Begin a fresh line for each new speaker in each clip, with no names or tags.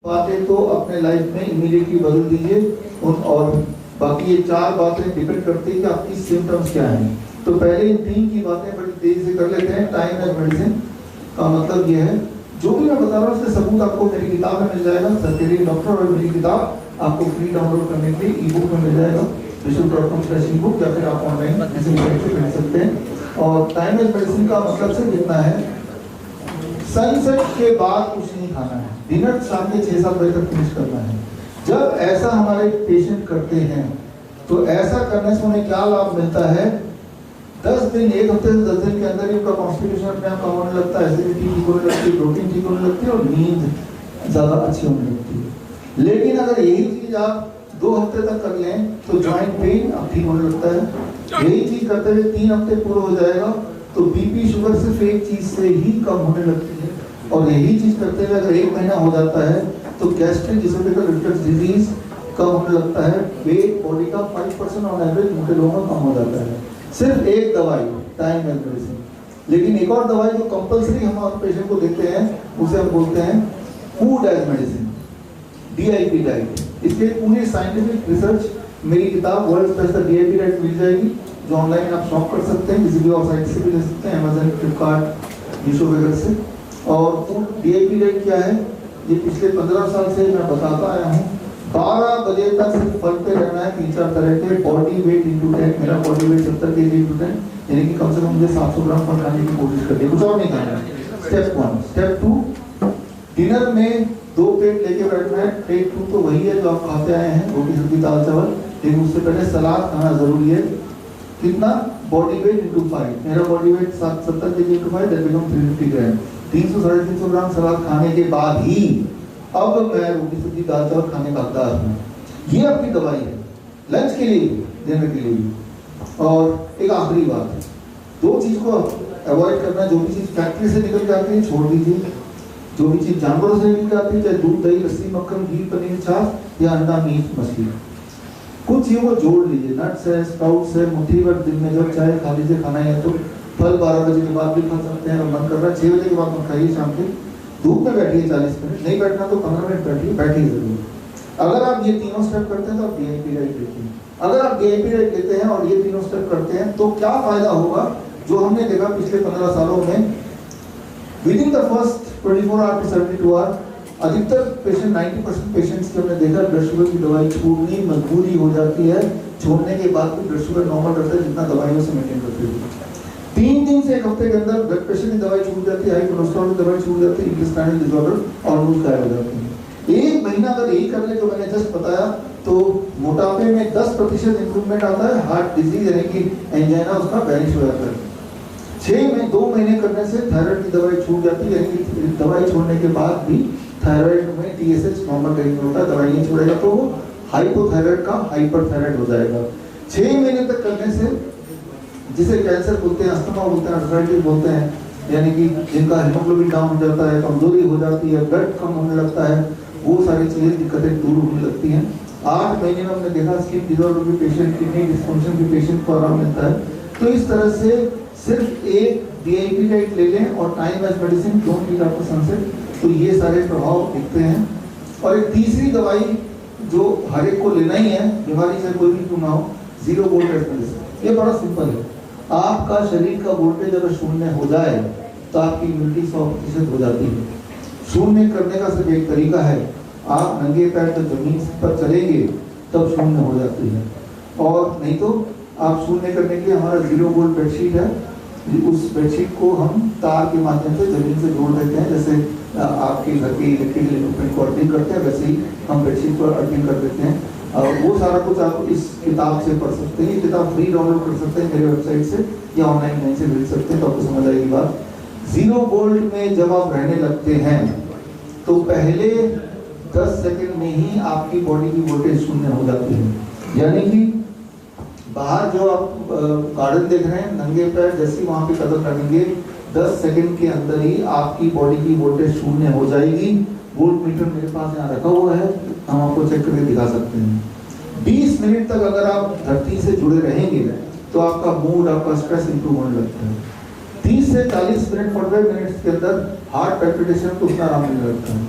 बातें तो अपने लाइफ में इमीडिएटली बदल दीजिए और बाकी ये 4 बातें डिपेंड करती है कि आपकी सिम्टम्स क्या हैं। तो पहले इन 3 की बातें बड़ी तेजी से कर लेते हैं। टाइम एज मेडिसिन का मतलब ये है, जो भी मैं बता रहा हूँ उससे सबूत आपको मेरी किताब में मिल जाएगा। सरकारी डॉक्टर और मेरी किताब आपको फ्री डाउनलोड करने के लिए ई बुक में मिल जाएगा, विशु.com/ebook, या फिर आप ऑनलाइन किसी वेबसाइट से खरीद सकते हैं। और टाइम एज मेडिसिन का मतलब सिर्फ इतना है, सनसेट के बाद कुछ नहीं खाना है, डिनर शाम के 6-7 बजे तक फिनिश करना है। जब ऐसा हमारे पेशेंट करते हैं तो ऐसा करने से उन्हें क्या लाभ मिलता है? 10 दिन, 1 हफ्ते से 10 दिन के अंदर ही उनका कॉन्स्टिट्यूशन अपने आप कम होने लगता है, एसिडिटी ठीक होने लगती है, प्रोटीन ठीक होने लगती है और नींद ज़्यादा अच्छी होने लगती है। लेकिन अगर यही चीज़ आप 2 हफ्ते तक कर लें तो जॉइंट पेन अब ठीक होने लगता है। यही चीज़ करते हुए 3 हफ्ते पूरा हो जाएगा तो बीपी शुगर सिर्फ एक चीज़ से ही कम होने लगती है। और यही चीज़ करते हुए अगर 1 महीना हो जाता है तो गैस्ट्रिक इसोफेगल रिफ्लक्स डिजीज कम होने लगता है। वेट बॉडी का 5% ऑन एवरेज मोटे लोगों का कम हो जाता है, सिर्फ एक दवाई, टाइम एज मेडिसिन। लेकिन एक और दवाई जो कंपल्सरी हम अपने पेशेंट को देते हैं उसे हम बोलते हैं food as medicine, DIP diet. इसके पूरी साइंटिफिक रिसर्च मेरी किताब वर्ल्ड बेस्ट DIP डाइट मिल जाएगी, जो ऑनलाइन आप शॉप कर सकते हैं, किसी भी और साइट से भी ले सकते हैं, अमेजन, फ्लिपकार्ट, मीशो वगैरह से। और DIP डाइट क्या है, ये पिछले 15 साल से मैं बताता आया हूँ। 12 बजे तक सिर्फ फल पे रहना है, 3-4 तरह के। बॉडी वेट इंटू 10, मेरा बॉडी वेट 70 kg इंटू 10, यानी कि कम से कम मुझे 700 ग्राम फल खाने की कोशिश करनी है, कुछ और नहीं खाना है। स्टेप 1। स्टेप 2, डिनर में 2 प्लेट लेके बैठना है। प्लेट 2 तो वही है जो आप खाते आए हैं, रोटी सब्जी दाल चावल, लेकिन उससे पहले सलाद खाना जरूरी है। कितना? बॉडी वेट इंटू 5, मेरा body weight 70 kg into 5, that become 350 ग्राम। 300-350 ग्राम सलाद खाने के बाद ही अब मैं रोटी सब्जी दाल चावल खाने का हकदार हूँ। ये आपकी दवाई है, लंच के लिए, डिनर के लिए। और एक आखिरी बात, 2 चीज को अवॉइड करना। जो भी चीज फैक्ट्री से निकल के आती है छोड़ दीजिए, जो भी चीज जानवरों से निकल के आती है, चाहे दूध, दही, लस्सी, मक्खन, घी, पनीर, छाछ या अंडा, मीट, मछली, कुछ चीजों को जोड़ लीजिए। नट्स है, स्प्राउट्स है, मुट्ठी भर दिन में जब चाहे खा लीजिए, खाना है तो। फल 12 बजे के बाद भी खा सकते हैं, मन कर रहा है 6 बजे के बाद मत खाइए। शाम के धूप में बैठिए 40 मिनट, नहीं बैठना तो 15 मिनट बैठिए, बैठिए जरूर। अगर आप ये तीनों स्टेप करते हैं तो आप DIP डाइट लेते हैं। अगर आप DIP डाइट लेते हैं और ये तीनों स्टेप करते हैं तो क्या फायदा होगा? जो हमने देखा पिछले 15 सालों में, within the first 24 hour to 72 hour, अधिकतर पेशेंट, 90% पेशेंट्स के हमने देखा ब्लड शुगर की दवाई छूटनी मजबूरी हो जाती है। छोड़ने के बाद भी ब्लड शुगर नॉर्मल रहता है जितना दवाइयों से मेंटेन करते हुए। 3 दिन से 1 हफ्ते के अंदर ब्लड प्रेशर की दवाई छूट जाती है, हाई कोलेस्ट्रॉल की दवाई छूट जाती है, इंटेस्टाइनल डिसऑर्डर ऑलमोस्ट गायब हो जाती है। 1 महीना अगर यही कर ले जो मैंने जस्ट बताया तो मोटापे में 10% इंप्रूवमेंट आता है। हार्ट डिजीज यानी कि एंजाइना उसका वैनिश हो जाता है। 2 महीने करने से थायराइड की दवाई छूट जाती है, यानी कि दवाई छोड़ने के बाद भी थायराइड में TSH नॉर्मल रेंज में होता है। दवाई नहीं छोड़ेगा तो वो हाइपोथायराइड का हाइपरथायराइड हो जाएगा। 6 महीने तक करने से, जिसे कैंसर बोलते हैं, अस्थमा बोलते हैं, आर्थराइटिस बोलते हैं, यानी कि जिनका हीमोग्लोबिन डाउन हो जाता है, कमजोरी हो जाती है, ब्लड कम होने लगता है, वो सारी चीजें, दिक्कतें दूर होने लगती हैं। 8 महीने में हमने देखा स्किन डिसऑर्डर के पेशेंट, किडनी डिस्फंक्शन के पेशेंट को आराम मिलता है। तो इस तरह से सिर्फ एक DIP डाइट ले लें और time as medicine, don't eat after sunset, तो ये सारे प्रभाव दिखते हैं। और एक तीसरी दवाई जो हर एक को लेना ही है, बीमारी से कोई भी क्यों ना हो, 0 वोल्टेज मेडिसिन। ये बड़ा सिंपल है। आपका शरीर का वोल्टेज अगर 0 हो जाए तो आपकी इम्यूनिटी 100% हो जाती है। 0 करने का सिर्फ एक तरीका है, आप नंगे पैर तो जमीन पर चलेंगे तब 0 हो जाती है। और नहीं तो आप 0 करने के लिए हमारा 0 वोल्ट बेडशीट है, उस बेडशीट को हम तार के माध्यम से जमीन से जोड़ देते हैं। जैसे आपके घर के इलेक्ट्रिकल इक्विपमेंट को अर्थिंग करते हैं, वैसे ही हम बेडशीट को अर्थिंग कर देते हैं। वो सारा कुछ आप इस किताब से पढ़ सकते हैं। ये किताब फ्री डाउनलोड कर सकते हैं मेरे वेबसाइट से या ऑनलाइन कहीं से मिल सकते हैं, तो आपको समझ आएगी बात। 0 वोल्ट में जब आप रहने लगते हैं तो पहले 10 सेकंड में ही आपकी बॉडी की वोल्टेज 0 हो जाती है। यानी कि बाहर जो आप गार्डन देख रहे हैं, नंगे पैर जैसे वहां पे कदम रखेंगे, 10 सेकंड के अंदर ही आपकी बॉडी की वोल्टेज 0 हो जाएगी। वोल्ट मीटर मेरे पास यहाँ रखा हुआ है, हम आपको चेक करके दिखा सकते हैं। 20 मिनट तक अगर आप धरती से जुड़े रहेंगे तो आपका मूड, आपका स्ट्रेस इंप्रूव होने लगता है। 30 से 40 मिनट, 45 मिनट के अंदर हार्ट पैल्पिटेशन को उतना आराम मिलने लगता है।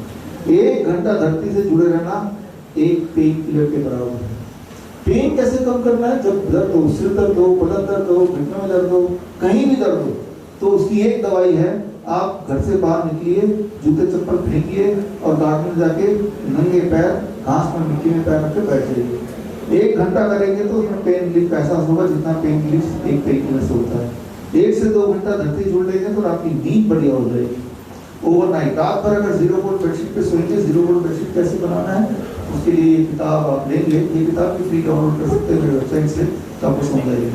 1 घंटा धरती से जुड़े रहना एक पेन किलर के बराबर है। पेन कैसे कम करना है? जब दर्द हो, सिर दर्द हो, पलक दर्द हो, घुटने में दर्द हो, कहीं भी दर्द हो, तो उसकी एक दवाई है, आप घर से बाहर निकलिए, जूते चप्पल फेंकिए और गार्डन में जाके नंगे पैर घास में मिट्टी में पैर रख के बैठ जाइए। 1 घंटा करेंगे तो उसमें पेन रिलीफ ऐसा होगा जितना पेन रिलीफ एक पेन किलर से होता है। 1 से 2 घंटा धरती जुड़ लेंगे तो आपकी नींद बढ़िया हो जाएगी। ओवरनाइट रात भर अगर 0 वोल्ट बेडशीट पे सोएंगे, 0 वोल्ट बेडशीट कैसे बनाना है उसके लिए ये किताब आप लेंगे, ये किताब भी फ्री डाउनलोड कर सकते हैं मेरे वेबसाइट से, तो आपको समझ आएगी।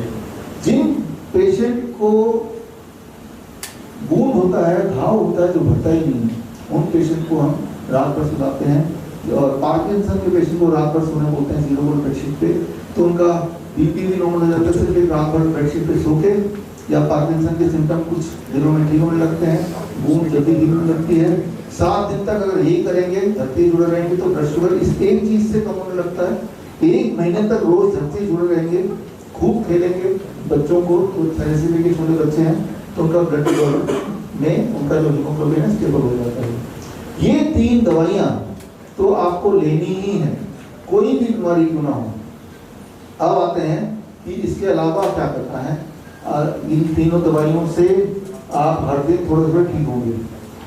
जिन पेशेंट को वुंड होता है, घाव होता है जो भरता ही नहीं है, उन पेशेंट को हम रात भर सुलाते हैं। और पार्किंसन के पेशेंट को रात भर सोने बोलते हैं 0 वोल्ट बेडशीट पे, तो उनका बीपी भी नॉर्मल हो जाता है। सिर्फ रात भर बेडशीट पे सो के, या पार्किंसन के सिम्टम कुछ दिनों में ठीक होने लगते हैं, वुंड जल्दी ठीक होने लगती है। 7 दिन तक अगर यही करेंगे, धरती जुड़े रहेंगे, तो ब्लड शुगर इस एक चीज से कम होने लगता है। 1 महीने तक रोज धरती जुड़े रहेंगे, खूब खेलेंगे। बच्चों को तो थैलेसीमिया के छोटे बच्चे हैं तो उनका ब्लड शुगर में उनका जो हीमोग्लोबिन है स्टेबल हो जाता है। ये 3 दवाइयां तो आपको लेनी ही है, कोई भी बीमारी क्यों ना हो। अब आते हैं कि इसके अलावा क्या करना है। इन तीनों दवाइयों से आप हर दिन थोड़ा थोड़ा ठीक होंगे,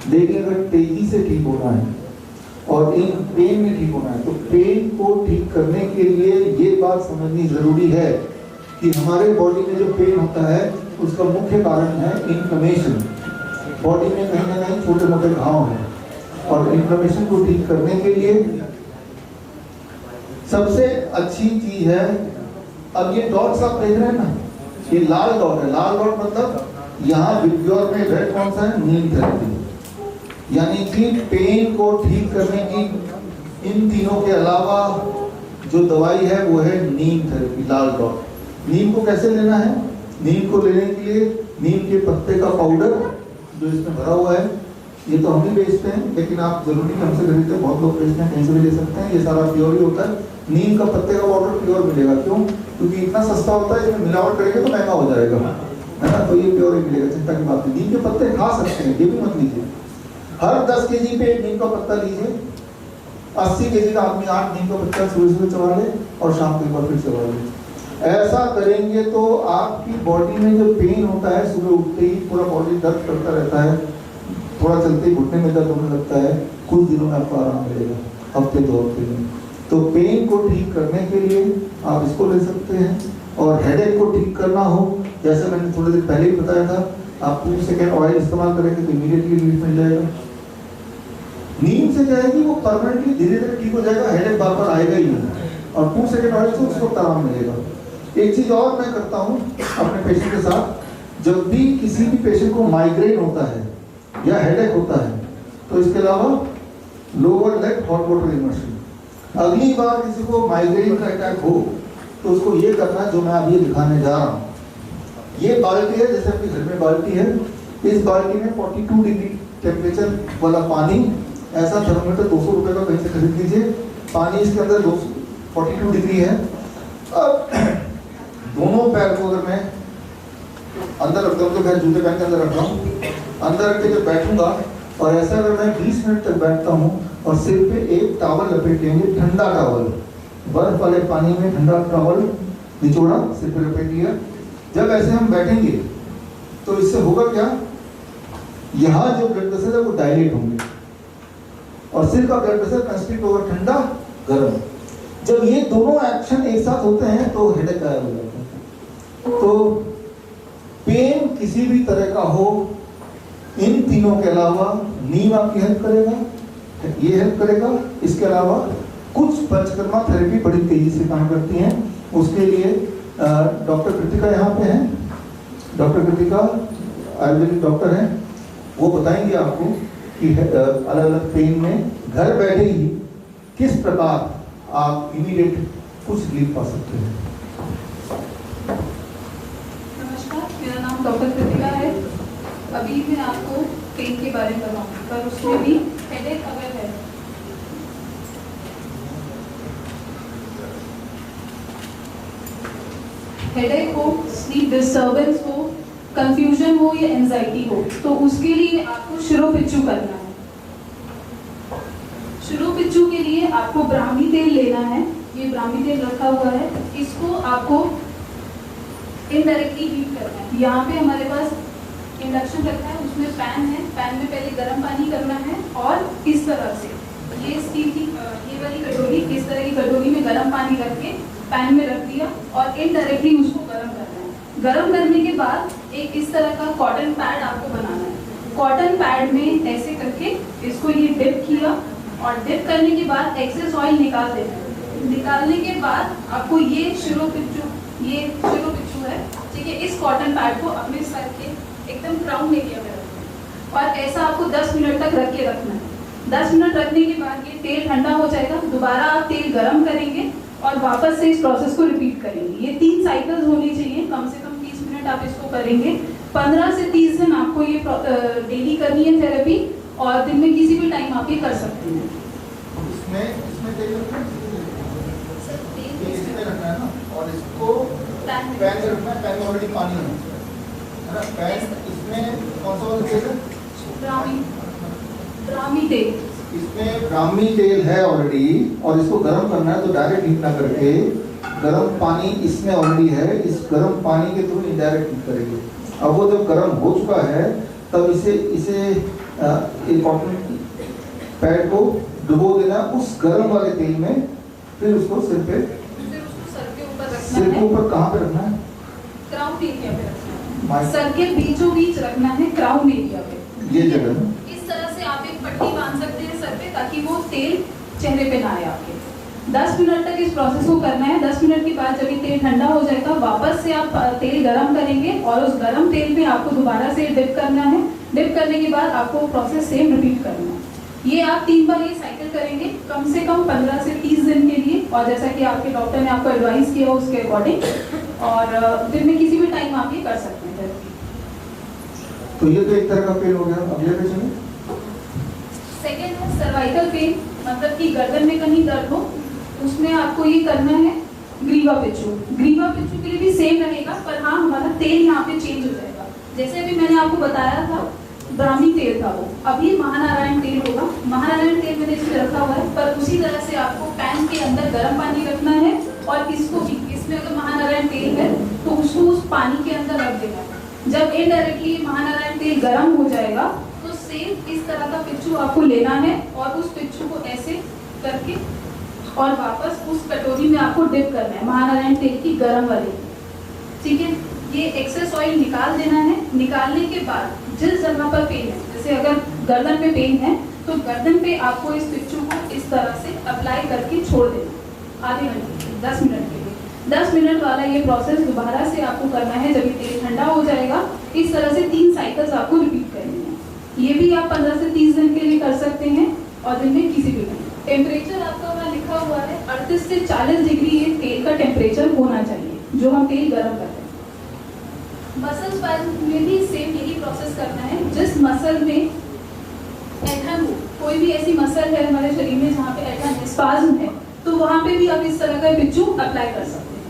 लेकिन अगर तेजी से ठीक होना है और इन पेन में ठीक होना है, तो पेन को ठीक करने के लिए ये बात समझनी जरूरी है कि हमारे बॉडी में जो पेन होता है उसका मुख्य कारण है इन्फ्लेमेशन। बॉडी में कहीं ना कहीं छोटे मोटे घाव हैं, और इन्फ्लेमेशन को ठीक करने के लिए सबसे अच्छी चीज है, अब ये डॉट्स आप देख रहे हैं ना, ये लाल डॉट है। लाल डॉट मतलब यहाँ विब्योर में रेड कौन सा है? नीम थेरेपी। यानी कि पेन को ठीक करने की इन तीनों के अलावा जो दवाई है वो है नीम थेरेपी, लाल डॉट। नीम को कैसे लेना है? नीम को लेने के लिए नीम के पत्ते का पाउडर जो इसमें भरा हुआ है, ये तो हम भी बेचते हैं, लेकिन आप जरूरी नहीं हमसे खरीदते, बहुत लोग बेचते हैं, कहीं से भी ले सकते हैं। ये सारा प्योर ही होता है। नीम का पत्ते का पाउडर प्योर मिलेगा। क्यों? क्योंकि इतना सस्ता होता है, इसमें मिलावट करेंगे तो महंगा हो जाएगा, है ना। तो ये प्योर ही मिलेगा, चिंता की बात नहीं। नीम के पत्ते खा सकते हैं, ये भी मत लीजिए। हर 10 केजी पे एक नीम का पत्ता लीजिए। 80 केजी का आदमी 8 नीम का पत्ता सुबह सुबह चबा ले और शाम को एक बार फिर चबा ले। ऐसा करेंगे तो आपकी बॉडी में जो पेन होता है, सुबह उठते ही पूरा बॉडी दर्द करता रहता है, थोड़ा चलते ही घुटने में दर्द होने लगता है, कुछ दिनों में आपको आराम मिलेगा, हफ्ते 2 हफ्ते में। तो पेन को ठीक करने के लिए आप इसको ले सकते हैं। और हेडेक को ठीक करना हो, जैसे मैंने थोड़ी देर पहले ही बताया था, आप 2 सेकेंड ऑयल इस्तेमाल करेंगे तो इमीडिएटली रिलीफ मिल जाएगा। नीम से क्या है कि वो परमानेंटली धीरे धीरे ठीक हो जाएगा, हेडेक बार बार आएगा ही नहीं, और 2 सेकेंड ऑयल से उसको आराम मिलेगा। एक चीज और मैं करता हूँ अपने पेशेंट के साथ, जब भी किसी भी पेशेंट को माइग्रेन होता है या हेडेक होता है, तो इसके अलावा lower leg hot water immersion. अगली बार किसी को माइग्रेन का अटैक हो तो उसको ये करना है जो मैं अभी दिखाने जा रहा हूँ। ये बाल्टी है, जैसे अपने घर में बाल्टी है, इस बाल्टी में 42 डिग्री टेम्परेचर वाला पानी, ऐसा थर्मोमीटर 200 रुपए का कहीं से खरीद लीजिए। पानी इसके अंदर 42 डिग्री है। अब दोनों पैर को अगर मैं अंदर रखता हूँ, तो मैं जूते पहन के अंदर रख रहा हूँ, अंदर रख के जब बैठूंगा और ऐसा अगर मैं 20 मिनट तक बैठता हूँ और सिर पे एक टॉवल लपेट लेंगे, ठंडा टॉवल, बर्फ वाले पानी में ठंडा टॉवल निचोड़ा, सिर पे लपेट लिया। जब ऐसे हम बैठेंगे तो इससे होगा क्या, यहाँ जो ब्लड वेसल है वो डायलेट होंगे और सिर का ब्लड वेसल कंस्ट्रिक्ट होगा, ठंडा गर्म। जब ये दोनों एक्शन एक साथ होते हैं तो हेडेक गायब हो जाता है। तो पेन किसी भी तरह का हो, इन तीनों के अलावा नीम आपकी हेल्प करेगा, ये हेल्प करेगा। इसके अलावा कुछ पंचकर्मा थेरेपी बड़ी तेजी से काम करती हैं। उसके लिए डॉक्टर कृतिका यहाँ पे हैं, डॉक्टर कृतिका आयुर्वेदिक डॉक्टर हैं, वो बताएंगे आपको कि अलग अलग पेन में घर बैठे ही किस प्रकार आप इमीडिएट कुछ रिलीफ पा सकते हैं।
नमस्कार, मेरा नाम डॉक्टर कृतिका है। अभी मैं आपको पेन के बारे में बताऊंगी, पर उसमें भी हेडेक अगर है, हेडेक हो, स्लीप डिस्टर्बेंस हो, कंफ्यूजन हो या एंजाइटी हो, तो उसके लिए आपको शिरोपिच्चू करना है। आपको ब्राह्मी तेल लेना है। ये ब्राह्मी तेल रखा हुआ है, इसको आपको इनडायरेक्टली हीट करना है। यहाँ पे हमारे पास इंडक्शन रखा है, उसमें पैन है, पैन में पहले गर्म पानी करना है और इस तरह से ये स्टील की ये वाली कटोरी, इस तरह की कटोरी में गर्म पानी रख के पैन में रख दिया और इनडायरेक्टली उसको गर्म करना है। गर्म करने के बाद एक इस तरह का कॉटन पैड आपको बनाना है। कॉटन पैड में ऐसे करके इसको ये डिप किया और डिप करने के बाद एक्सेस ऑयल निकाल देना है। निकालने के बाद आपको ये शिरो पिच्चू है, ठीक है, इस कॉटन पैड को अपने सर के एकदम क्राउन एरिया में रखना है और ऐसा आपको 10 मिनट तक रख के रखना है। 10 मिनट रखने के बाद ये तेल ठंडा हो जाएगा, दोबारा आप तेल गरम करेंगे और वापस से इस प्रोसेस को रिपीट करेंगे। ये 3 साइकिल्स होनी चाहिए, कम से कम 30 मिनट आप इसको करेंगे। 15 से 30 दिन आपको ये डेली करनी है थेरेपी और दिन में किसी भी टाइम आप ये कर सकते हैं।
इसमें तेल रखना है,
सर, तेल
इसमें रखना है ना, और इसको पैन में रखना है। पैन में ऑलरेडी पानी है ना, पैन इसमें कौन सा वाला तेल है?
ब्राह्मी तेल,
इसमें ब्राह्मी तेल है ऑलरेडी और इसको गर्म करना है, तो डायरेक्ट हीट ना करके गर्म पानी इसमें ऑलरेडी है, इस गर्म पानी के थ्रू इनडायरेक्ट हीट करेंगे। अब वो जब गर्म हो चुका है तब इसे एक कॉटन पैड को डुबो देना उस गर्म वाले तेल में, फिर उसको सिर के ऊपर कहाँ पे रखना है?
क्राउन एरिया पे रखना है, सर के बीचों बीच रखना है, क्राउन एरिया पे,
ये जगह।
इस तरह से आप एक पट्टी बांध सकते हैं सर पे ताकि वो तेल चेहरे पे ना आए आपके। 10 मिनट तक इस प्रोसेस को करना है। 10 मिनट के बाद जब ये तेल ठंडा हो जाएगा वापस से आप तेल गरम करेंगे और उस गरम तेल में आपको दोबारा से डिप करना है। डिप करने के बाद आपको प्रोसेस सेम रिपीट करना है। ये आप 3 बार ये साइकिल करेंगे कम से कम 15 से 30 दिन के लिए, और जैसा कि आपके डॉक्टर ने आपको एडवाइस किया उसके अकॉर्डिंग, और दिन में किसी भी टाइम आप ये कर सकते हैं।
तो ये तो एक तरह का पेन हो गया। अगले पे चलिए।
सेकेंड है सर्वाइकल पेन, मतलब कि गर्दन में कहीं दर्द हो, उसमें आपको ये करना है ग्रीवा पिच्चू। ग्रीवा पिच्चू के लिए भी सेम रहेगा, पर हाँ हमारा तेल यहाँ पे चेंज हो जाएगा। जैसे अभी मैंने आपको बताया था ब्राह्मी तेल था वो, अभी महानारायण तेल होगा। महानारायण तेल मैंने इसमें रखा हुआ है, पर उसी तरह से आपको पैन के अंदर गर्म पानी रखना है और इसको भी, इसमें अगर महानारायण तेल है तो उसको उस पानी के अंदर रख देना है। जब इनडायरेक्टली महानारायण तेल गर्म हो जाएगा तो सेम इस तरह का पिच्चू आपको लेना है और उस पिच्चू को ऐसे करके और वापस उस कटोरी में आपको डिप करना है महानारायण तेल की गर्म वाली, ठीक है। ये एक्सेस ऑयल निकाल देना है। निकालने के बाद जिस जगह पर पेन है, जैसे अगर गर्दन पे पेन है तो गर्दन पे आपको इस पिच्चू को इस तरह से अप्लाई करके छोड़ देना आधे घंटे 10 मिनट के लिए। 10 मिनट वाला ये प्रोसेस दोबारा से आपको करना है जब ये तेल ठंडा हो जाएगा। इस तरह से 3 साइकिल्स आपको रिपीट करनी है। ये भी आप 15 से 30 दिन के लिए कर सकते हैं और दिन में किसी भी टाइम। टेम्परेचर आपका वहाँ लिखा हुआ है 38 से 40 डिग्री ये तेल का टेम्परेचर होना चाहिए जो हम तेल गर्म करते हैं। मसल स्पैज्म में भी सेम यही प्रोसेस करना है। जिस मसल में एडहन हो, कोई भी ऐसी मसल है हमारे शरीर में जहाँ पे एडहन है, स्पैज्म है, तो वहाँ पे भी आप इस तरह का पिच्चू अप्लाई कर सकते हैं।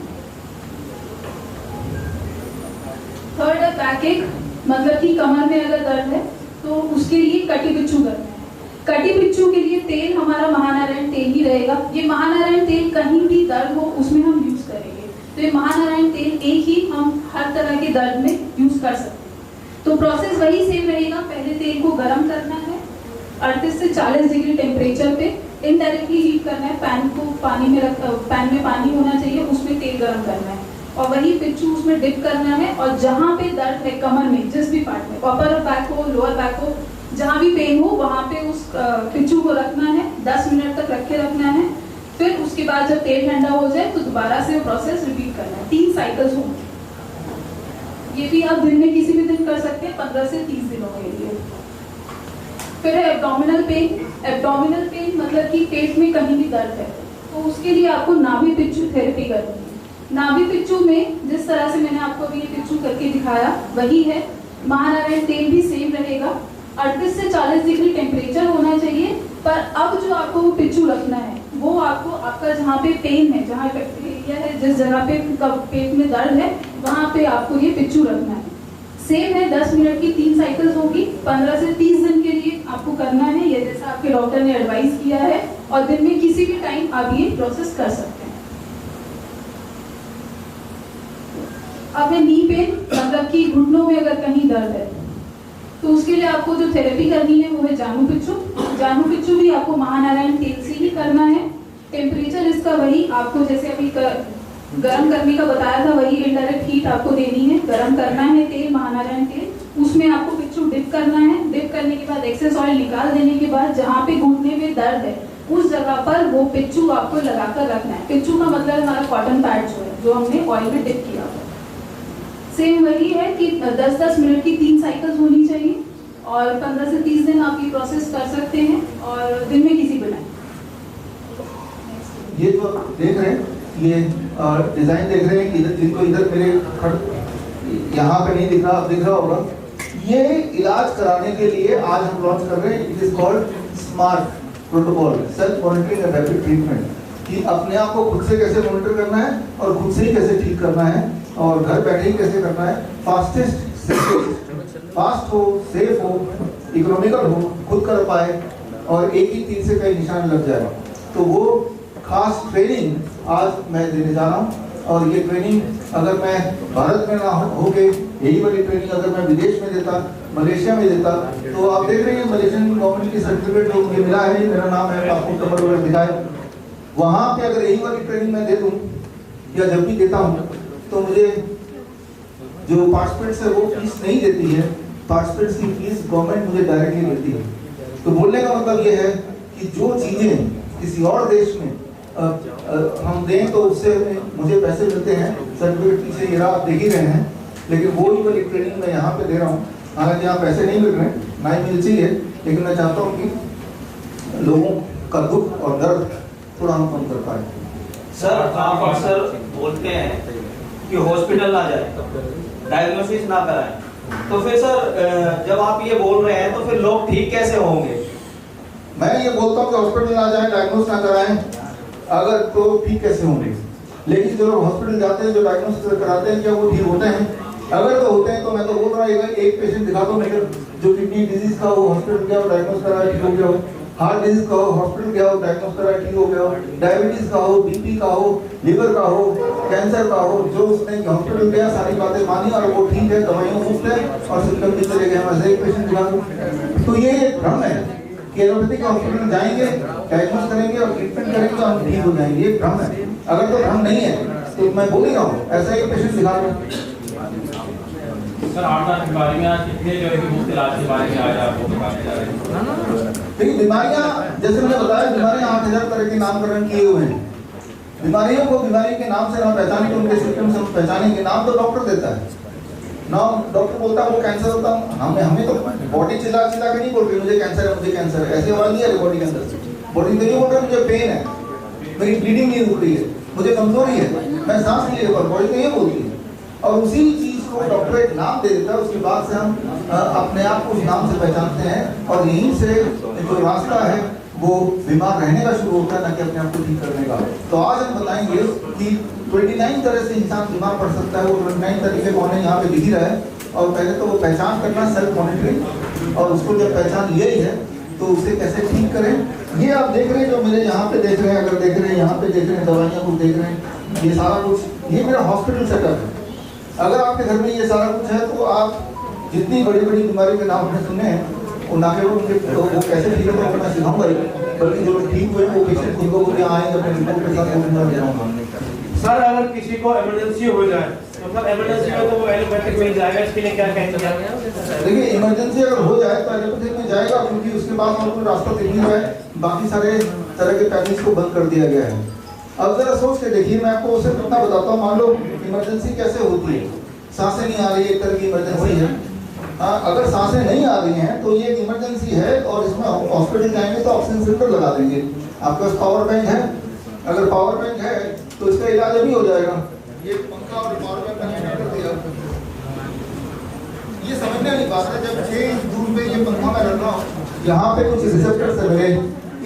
थर्ड है बैक एक, मतलब कि कमर में अगर दर्द है तो उसके लिए कटी पिच्चू करना है। कटी पिच्चू के लिए तेल हमारा महानारायण तेल ही रहेगा। ये महानारायण तेल कहीं भी दर्द हो उसमें हम यूज करेंगे, तो ये महानारायण तेल एक ही हम हर तरह के दर्द में यूज कर सकते हैं। तो प्रोसेस वही सेम रहेगा। पहले तेल को गर्म करना है 38 से 40 डिग्री टेम्परेचर पे, इनडायरेक्टली हीट करना है। पैन में पानी होना चाहिए, उसमें तेल गर्म करना है और वही पिच्चू उसमें डिप करना है। और जहाँ पे दर्द है कमर में, जिस भी पार्ट में, अपर बैक हो, लोअर बैक हो, जहाँ भी पेन हो वहाँ पे उस पिच्चू को रखना है। 10 मिनट तक रखे रखना है। फिर उसके बाद जब तेल ठंडा हो जाए तो दोबारा से प्रोसेस रिपीट करना है। 3 साइकिल्स होंगे। ये भी आप दिन में किसी भी दिन कर सकते हैं 15 से 30 दिनों के लिए। फिर है एब्डोमिनल पेन। एब्डोमिनल पेन मतलब कि पेट में कहीं भी दर्द है तो उसके लिए आपको नाभि पिच्चू थेरेपी करनी है। नाभि पिच्चू में जिस तरह से मैंने आपको अभी ये पिच्चू करके दिखाया वही है। महानारायण तेल भी सेम रहेगा। 38 से 40 डिग्री टेम्परेचर होना चाहिए। पर अब जो आपको वो पिच्चू रखना है वो आपको आपका जहाँ पे पेन है, जहाँ एरिया है, जिस जगह पे पेट में दर्द है वहाँ पे आपको ये पिच्चू रखना है। सेम है, 10 मिनट की 3 साइकिल्स होगी। 15 से 30 दिन के लिए आपको करना है, ये जैसा आपके डॉक्टर ने एडवाइस किया है। और दिन में किसी भी टाइम आप ये प्रोसेस कर सकते हैं। अब है नी पेन, मतलब कि घुटनों में अगर कहीं दर्द है तो उसके लिए आपको जो थेरेपी करनी है वो है जानु पिच्चू। जानु पिच्चू भी आपको महानारायण तेल से ही करना है। टेम्परेचर इसका वही आपको जैसे अभी गर्म करने का बताया था, वही इनडायरेक्ट हीट आपको देनी है। गर्म करना है तेल, महानारायण तेल, उसमें आपको पिच्चू डिप करना है। डिप करने के बाद एक्सेस ऑयल निकाल देने के बाद जहाँ पे घुटने में दर्द है उस जगह पर वो पिच्चू आपको लगाकर रखना है। पिच्चू का मतलब हमारा कॉटन पैड जो है, जो हमने ऑयल में डिप किया था। सेम वही है कि 10-10 मिनट की 3 साइकिल्स होनी चाहिए और 15 से 30 दिन आप ये प्रोसेस कर सकते हैं और दिन में किसी बनाए।
ये जो आप देख रहे हैं, ये डिजाइन देख रहे हैं कि जिनको इधर मेरे यहाँ पे नहीं दिख रहा, दिख रहा होगा। ये इलाज कराने के लिए आज हम लॉन्च कर रहे हैं, it is called smart protocol, self monitoring and rapid treatment, कि अपने आप को खुद से कैसे मॉनिटर करना है और खुद से ही कैसे ठीक करना है और घर बैठे ही कैसे करना है। फास्टेस्ट, फास्ट हो, सेफ हो, इकोनॉमिकल हो, खुद कर पाए और एक ही तीर से कई निशान लग जाए। तो वो खास ट्रेनिंग आज मैं देने जा रहा हूँ। और ये ट्रेनिंग अगर मैं भारत में ना होके यही वाली ट्रेनिंग अगर मैं विदेश में देता, मलेशिया में देता, तो आप देख रहे हैं मलेशियन गवर्नमेंट की सर्टिफिकेट जो मुझे मिला है, मेरा नाम है, पासपोर्ट नंबर वगैरह दिखाए। वहाँ पे अगर यही वाली ट्रेनिंग मैं दे दूँ या जब भी देता हूँ तो मुझे जो पार्टिसिपेंट्स है वो फीस नहीं देती है, पार्टिसिपेंट्स की फीस गवर्नमेंट मुझे डायरेक्टली देती है। तो बोलने का मतलब ये है कि जो चीज़ें किसी और देश में हम दें तो उससे मुझे पैसे मिलते हैं, सर्टिफिकेट पीछे ये रहा आप देख ही रहे हैं, लेकिन वो ही वाली ट्रेनिंग मैं यहाँ पे दे रहा हूँ। हालांकि यहाँ पैसे नहीं मिल रहे, ना ही मिल चाहिए, लेकिन मैं चाहता हूँ कि लोगों का दुख और दर्द थोड़ा हम कम कर पाए।
सर, आप अक्सर बोलते हैं कि हॉस्पिटल ना जाए, डायग्नोसिस ना कराएं, तो फिर सर जब आप ये बोल रहे हैं तो फिर लोग ठीक कैसे होंगे?
मैं ये बोलता हूँ कि हॉस्पिटल ना जाएं, डायग्नोस ना कराएं, अगर तो ठीक कैसे होंगे। लेकिन जो लोग हॉस्पिटल जाते हैं, जो डायग्नोसिस कराते हैं, क्या वो ठीक होते हैं? अगर तो होते हैं तो मैं तो बोल रहा हूँ एक पेशेंट दिखा दो मेरे जो किडनी डिजीज का हो, हॉस्पिटल गया हो, डायग्नोस कराया, ठीक हो गया हो। हार्ट डिजीज का हो, हॉस्पिटल गया हो, डायग्नोस कराया, ठीक हो गया हो। डायबिटीज का हो, बीपी का हो, लिवर का हो, कैंसर का हो, जो उसने हॉस्पिटल गया, सारी बातें मानी और वो ठीक है, दवाइयाँ मुफ्त है और सिम्टम भी चले गए। वैसे एक पेशेंट दिखा दो। तो ये एक भ्रम है कि एलोपैथिक हॉस्पिटल में जाएंगे, डायग्नोस करेंगे और ट्रीटमेंट करेंगे तो हम ठीक हो जाएंगे, ये भ्रम है। अगर तो भ्रम नहीं है तो मैं बोल ही रहा हूँ, ऐसा एक पेशेंट दिखा दो।
सर, 8 बीमारियां कितने जो है कि मुफ्त इलाज के बारे में आज आपको बताने जा रहे हैं।
देखिए बीमारियां, जैसे मैंने बताया, बीमारियां 8000 तरह के नामकरण किए हुए हैं। बीमारियों को बीमारी के नाम से ना पहचाने, तो उनके सिम्टम्स हम पहचानेंगे। नाम तो डॉक्टर देता है, नाम डॉक्टर बोलता है वो कैंसर होता है। हमें तो बॉडी चिल्ला चिल्ला के नहीं बोल रही मुझे कैंसर है, मुझे कैंसर है, ऐसी आवाज नहीं है बॉडी के अंदर। बॉडी तो ये बोल रहा है मुझे पेन है, मेरी ब्लीडिंग नहीं रुक रही है, मुझे कमजोरी है, मैं सांस नहीं ले पा रहा, बॉडी तो ये बोलती है। और उसी चीज को डॉक्टर एक नाम दे देता है, उसके बाद से हम अपने आप को उस नाम से पहचानते हैं और यहीं से जो रास्ता है वो बीमार रहने का शुरू होता है, ना कि अपने आप को ठीक करने का। तो आज हम बताएंगे कि 29 तरह से इंसान बीमार पड़ सकता है। वो 29 तरीके कौन है यहाँ पे दिख ही रहा है। और पहले तो वो पहचान करना, सेल्फ मॉनिटरिंग, और उसको जब पहचान लिया ही है तो उसे कैसे ठीक करें। ये आप देख रहे हैं, जो मेरे यहाँ पे देख रहे हैं, अगर देख रहे हैं, यहाँ पे देख रहे हैं, दवाइयाँ को देख रहे हैं, ये सारा कुछ, ये मेरा हॉस्पिटल सेटअप है। अगर आपके घर में ये सारा कुछ है तो आप जितनी बड़ी बड़ी बीमारी के नाम आपने सुने हैं वो ना केवल उनके वो कैसे ठीक है तो मैं सिखाऊंगा ही, बल्कि जो लोग ठीक हुए वो पेशेंट खुद को मुझे आएंगे अपने रिपोर्ट के साथ वो दे रहा हूँ।
सर, अगर किसी को इमरजेंसी हो जाए, मतलब इमरजेंसी में तो वो एलोपैथिक में जाएगा, इसके लिए क्या कहेंगे?
देखिए इमरजेंसी अगर हो जाए तो एलोपैथिक में जाएगा, क्योंकि उसके बाद और कोई रास्ता दिख नहीं रहा है। बाकी सारे तरह के पैकेज को बंद कर दिया गया है। अब जरा सोच के देखिए, मैं आपको उससे कितना बताता हूँ। मान लो इमरजेंसी कैसे होती है, सांसें नहीं आ रही, एक तरह की इमरजेंसी है। अगर सांसें नहीं आ रही हैं तो ये एक इमरजेंसी है और इसमें हॉस्पिटल जाएंगे तो ऑक्सीजन सिलेंडर लगा देंगे। आपके पास पावर बैंक है, अगर पावर बैंक है तो इसका इलाज अभी हो जाएगा। ये पंखा और पावर बैंक कनेक्ट कर दिया। ये समझने वाली बात है, जब 6 इंच दूर पे ये पंखा मैं रख रहा हूँ, यहाँ पे कुछ रिसेप्टर्स है मेरे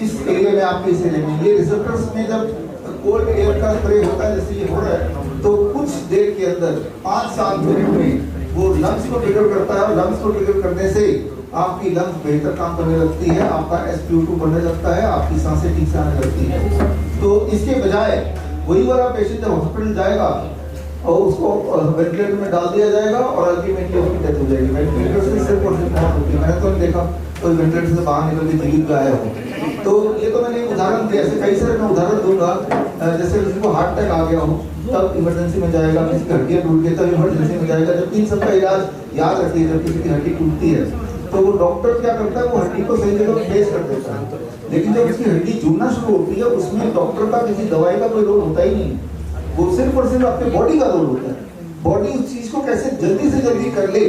इस एरिया में, आपके इस एरिया में। ये रिसेप्टर्स में जब कोल्ड एयर का स्प्रे होता है, जैसे ये हो रहा है, तो कुछ देर के अंदर 5 साल में वो लंग्स को ट्रिगर करता है और लंग्स को ट्रिगर करने से आपकी लंग्स बेहतर काम करने लगती है, आपका SpO2 बढ़ने लगता है, आपकी सांसें ठीक से आने लगती है। तो इसके बजाय वही वाला पेशेंट जब हॉस्पिटल जाएगा और उसको वेंटिलेटर में डाल दिया जाएगा और अल्टीमेटली उसकी डेथ हो जाएगी। वेंटिलेटर से सिर्फ और सिर्फ मौत होती है। मैंने तो नहीं देखा कोई वेंटिलेटर से बाहर निकल के जीवित गया हो। तो ये तो मैंने एक उदाहरण दिया, ऐसे कई सारे मैं उदाहरण दूंगा। जैसे किसी को हार्ट अटैक आ गया हो तब इमरजेंसी में जाएगा, किसी की हड्डियां टूट गई तब इमरजेंसी में जाएगा। जबकि इन सबका इलाज याद रखिए, जब किसी की हड्डी टूटती है तो वो डॉक्टर क्या करता है, वो हड्डी को सही जगह प्लेस कर देता है। लेकिन जब उसकी हड्डी जुड़ना शुरू होती है उसमें डॉक्टर का किसी दवाई का कोई रोल होता ही नहीं, वो सिर्फ और सिर्फ आपके बॉडी का रोल होता है। बॉडी उस चीज को कैसे जल्दी से जल्दी कर ले,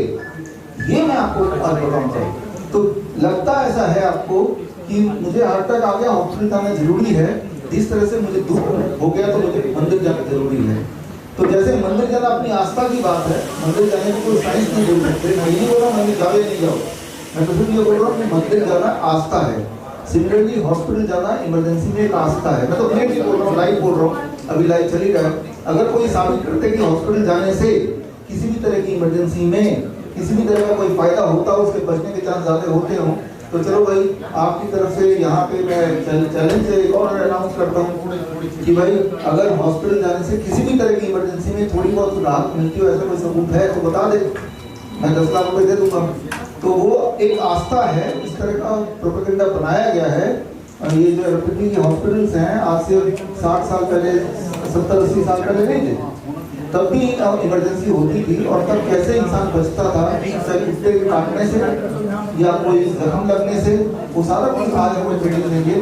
ये मैं आपको आज बताऊंगा। तो लगता ऐसा है आपको कि मुझे हार्ट अटैक आ गया, हॉस्पिटल जाना जरूरी है, जिस तरह से मुझे दुख हो गया तो मुझे मंदिर जाना जरूरी है। तो जैसे मंदिर जाना अपनी आस्था की बात है, मंदिर जाने की कोई साइंस नहीं बोल सकते। मैं नहीं बोल रहा मंदिर जाओ या नहीं जाओ, मैं तो सिर्फ ये बोल रहा हूँ कि मंदिर जाना आस्था है। सिमिलरली हॉस्पिटल जाना इमरजेंसी में एक आस्था है। मैं तो क्लियरली बोल रहा हूँ, लाइव बोल रहा हूँ, अभी लाइव चली रहा है। अगर कोई साबित करते कि हॉस्पिटल जाने से किसी भी तरह की इमरजेंसी में किसी भी तरह का कोई फायदा होता हो, उसके बचने के चांस ज्यादा होते हो, तो चलो भाई आपकी तरफ से यहाँ पे मैं चैलेंज से एक और अनाउंस करता हूँ कि भाई अगर हॉस्पिटल जाने से किसी भी तरह की इमरजेंसी में थोड़ी बहुत राहत मिलती हो, ऐसा कोई सबूत है तो बता दे, मैं 10 लाख रुपए दे दूंगा। तो वो एक आस्था है, इस तरह का प्रोपेगेंडा बनाया गया है। ये जो रेपुटी के हॉस्पिटल्स हैं आज से 60 साल पहले, 70-80 साल पहले नहीं थे, तब भी इमरजेंसी होती थी और तब कैसे इंसान बचता था, चाहे कुत्ते के काटने से या कोई जख्म लगने से, वो सारा कुछ आज हमें ट्रेनिंग देंगे